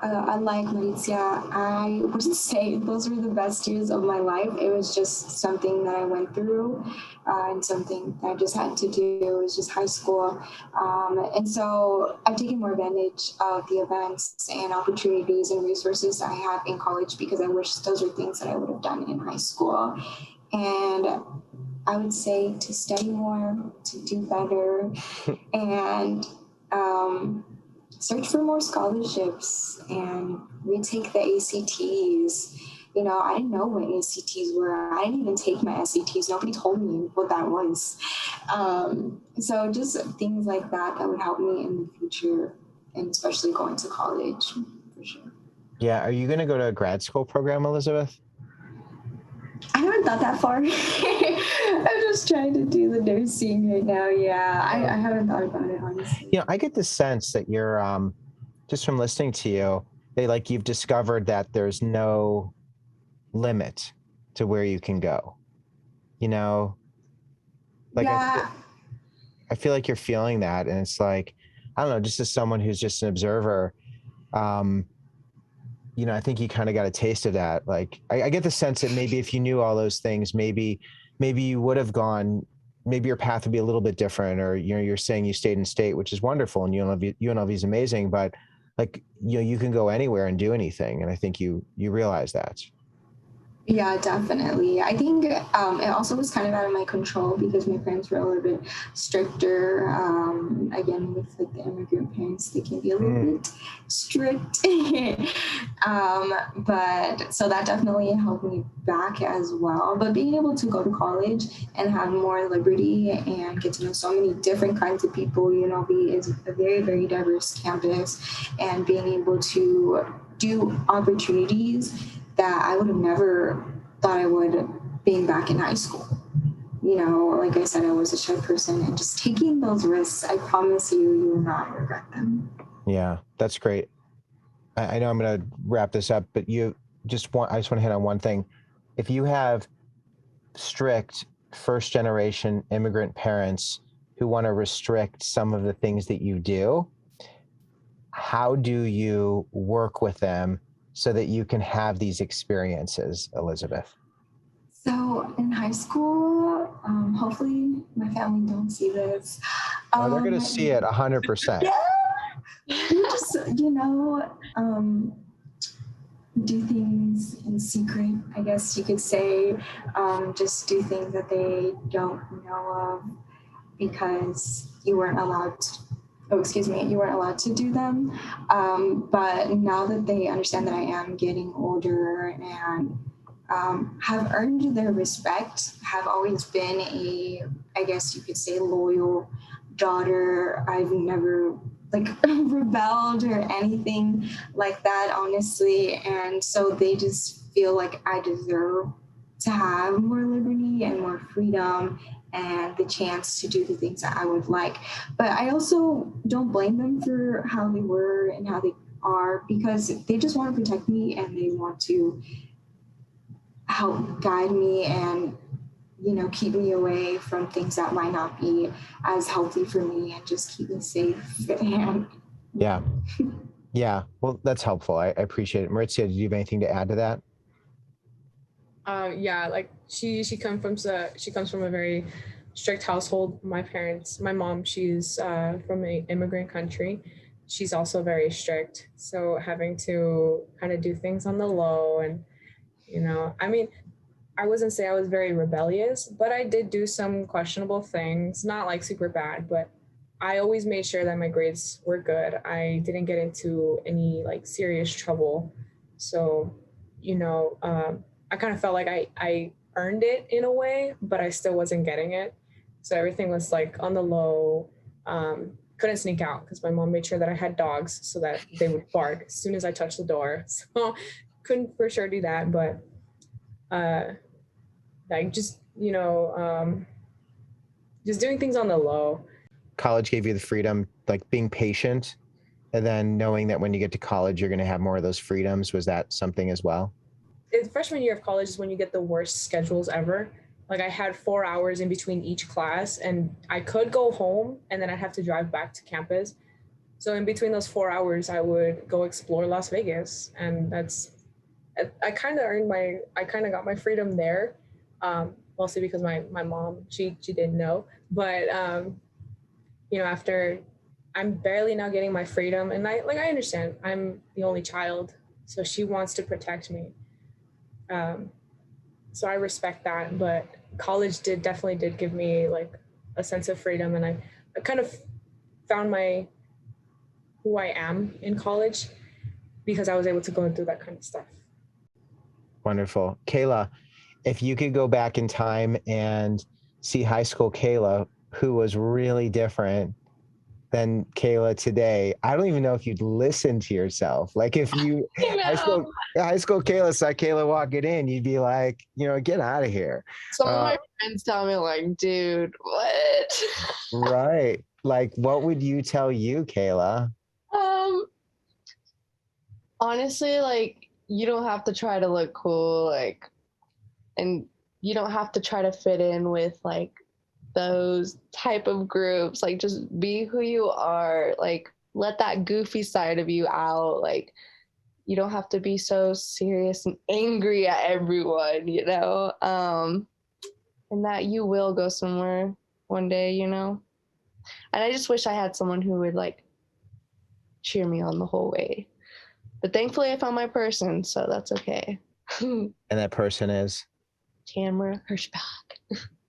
Unlike Maurizia, I wouldn't say those were the best years of my life. It was just something that I went through and something that I just had to do. It was just high school. And so I've taken more advantage of the events and opportunities and resources I have in college, because I wish those were things that I would have done in high school. And I would say to study more, to do better, and search for more scholarships and retake the ACTs. You know, I didn't know what ACTs were. I didn't even take my SATs. Nobody told me what that was. So just things like that would help me in the future, and especially going to college, for sure. Yeah. Are you going to go to a grad school program, Elizabeth? I haven't thought that far. I'm just trying to do the nursing right now. Yeah, I haven't thought about it, honestly. You know, I get the sense that you're, just from listening to you, you've discovered that there's no limit to where you can go. You know, Yeah. I feel like you're feeling that, and it's like, I don't know, just as someone who's just an observer, you know, I think you kind of got a taste of that. Like, I get the sense that maybe if you knew all those things, maybe you would have gone, maybe your path would be a little bit different. Or, you know, you're saying you stayed in state, which is wonderful, and UNLV is amazing, but like, you know, you can go anywhere and do anything. And I think you realize that. Yeah, definitely. I think it also was kind of out of my control, because my parents were a little bit stricter. Again, with like the immigrant parents, they can be a little bit strict. But so that definitely helped me back as well. But being able to go to college and have more liberty and get to know so many different kinds of people, UNLV is a very, very diverse campus, and being able to do opportunities that I would have never thought I would being back in high school. You know, like I said, I was a shy person, and just taking those risks, I promise you, you will not regret them. Yeah, that's great. I know I'm going to wrap this up, but I just want to hit on one thing. If you have strict first generation immigrant parents who want to restrict some of the things that you do, how do you work with them so that you can have these experiences, Elizabeth? So in high school, hopefully my family don't see this. Oh, they're going to see it 100%. Yeah, you just, do things in secret, I guess you could say. Just do things that they don't know of because you weren't allowed to. Oh, excuse me, you weren't allowed to do them. But now that they understand that I am getting older and have earned their respect, have always been I guess you could say, loyal daughter. I've never rebelled or anything like that, honestly. And so they just feel like I deserve to have more liberty and more freedom and the chance to do the things that I would like. But I also don't blame them for how they were and how they are, because they just want to protect me and they want to help guide me and keep me away from things that might not be as healthy for me and just keep me safe. And yeah, well, that's helpful. I appreciate it. Maritza, did you have anything to add to that? Yeah, like she comes from a very strict household. My mom, she's from an immigrant country. She's also very strict, so having to kind of do things on the low. And I mean, I wouldn't say I was very rebellious, but I did do some questionable things, not like super bad, but I always made sure that my grades were good. I didn't get into any like serious trouble. So, I kind of felt like I earned it in a way, but I still wasn't getting it. So everything was like on the low. Couldn't sneak out because my mom made sure that I had dogs so that they would bark as soon as I touched the door. So couldn't for sure do that, but like just just doing things on the low. College gave you the freedom, like being patient, and then knowing that when you get to college, you're going to have more of those freedoms. Was that something as well? Freshman year of college is when you get the worst schedules ever. Like I had 4 hours in between each class and I could go home and then I'd have to drive back to campus. So in between those 4 hours, I would go explore Las Vegas. And I kind of got my freedom there. Mostly because my mom, she didn't know, but after, I'm barely now getting my freedom, and I understand I'm the only child, so she wants to protect me. So I respect that, but college definitely did give me like a sense of freedom, and I kind of found who I am in college because I was able to go through that kind of stuff. Wonderful. Kayla, if you could go back in time and see high school Kayla, who was really different than Kayla today, I don't even know if you'd listen to yourself. Like if you high school Kayla saw Kayla walking in, you'd be like, get out of here. Some of my friends tell me like, dude, what? Right. Like, what would you tell you, Kayla? Honestly, like, you don't have to try to look cool, like, and you don't have to try to fit in with like those type of groups. Like, just be who you are. Like, let that goofy side of you out. Like, you don't have to be so serious and angry at everyone, and that you will go somewhere one day, and I just wish I had someone who would like cheer me on the whole way. But thankfully I found my person, so that's okay. And that person is Tamara Hirschbach,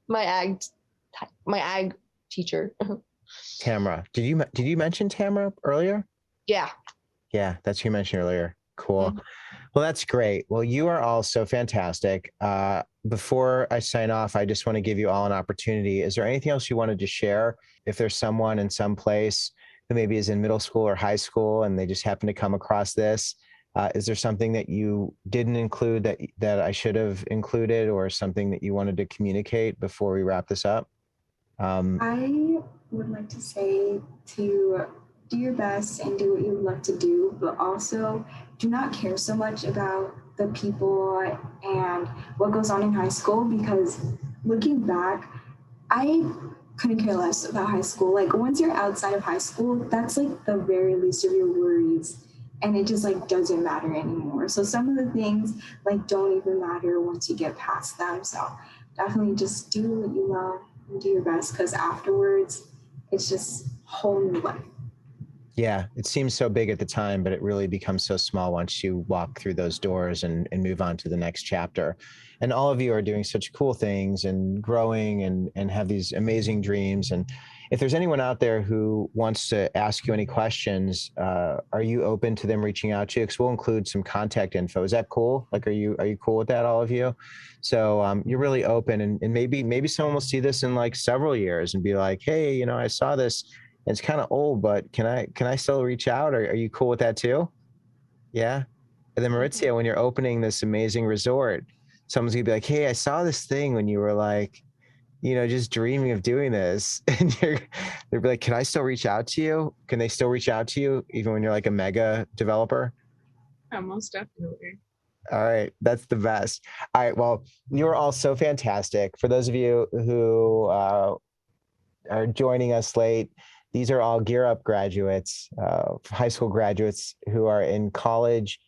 my ag teacher. Tamara. Did you mention Tamara earlier? Yeah, that's who you mentioned earlier. Cool. Mm-hmm. Well, that's great. Well, you are all so fantastic. Before I sign off, I just want to give you all an opportunity. Is there anything else you wanted to share? If there's someone in some place who maybe is in middle school or high school and they just happen to come across this, is there something that you didn't include that I should have included, or something that you wanted to communicate before we wrap this up? I would like to say to do your best and do what you love to do, but also do not care so much about the people and what goes on in high school, because looking back, I couldn't care less about high school. Like once you're outside of high school, that's like the very least of your worries. And it just like doesn't matter anymore. So some of the things like don't even matter once you get past them. So definitely just do what you love and do your best, because afterwards it's just a whole new life. Yeah, it seems so big at the time, but it really becomes so small once you walk through those doors and move on to the next chapter. And all of you are doing such cool things and growing and have these amazing dreams. And if there's anyone out there who wants to ask you any questions, are you open to them reaching out to you? Because we'll include some contact info. Is that cool? Like, are you cool with that, all of you? So you're really open, and maybe someone will see this in like several years and be like, hey, I saw this. It's kind of old, but can I still reach out? Are you cool with that too? Yeah. And then Maurizio, when you're opening this amazing resort, someone's gonna be like, hey, I saw this thing when you were like, just dreaming of doing this. And they'll be like, can I still reach out to you? Can they still reach out to you even when you're like a mega developer? Yeah, most definitely. All right. That's the best. All right. Well, you're all so fantastic. For those of you who are joining us late, these are all Gear Up graduates, high school graduates who are in college,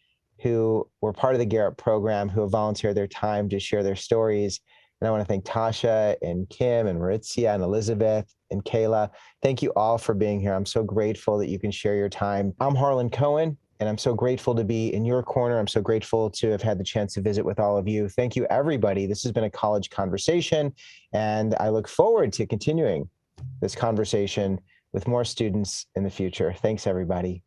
who were part of the Gear Up program, who have volunteered their time to share their stories. And I want to thank Tasha and Kim and Maurizia and Elizabeth and Kayla. Thank you all for being here. I'm so grateful that you can share your time. I'm Harlan Cohen, and I'm so grateful to be in your corner. I'm so grateful to have had the chance to visit with all of you. Thank you, everybody. This has been a college conversation, and I look forward to continuing this conversation with more students in the future. Thanks, everybody.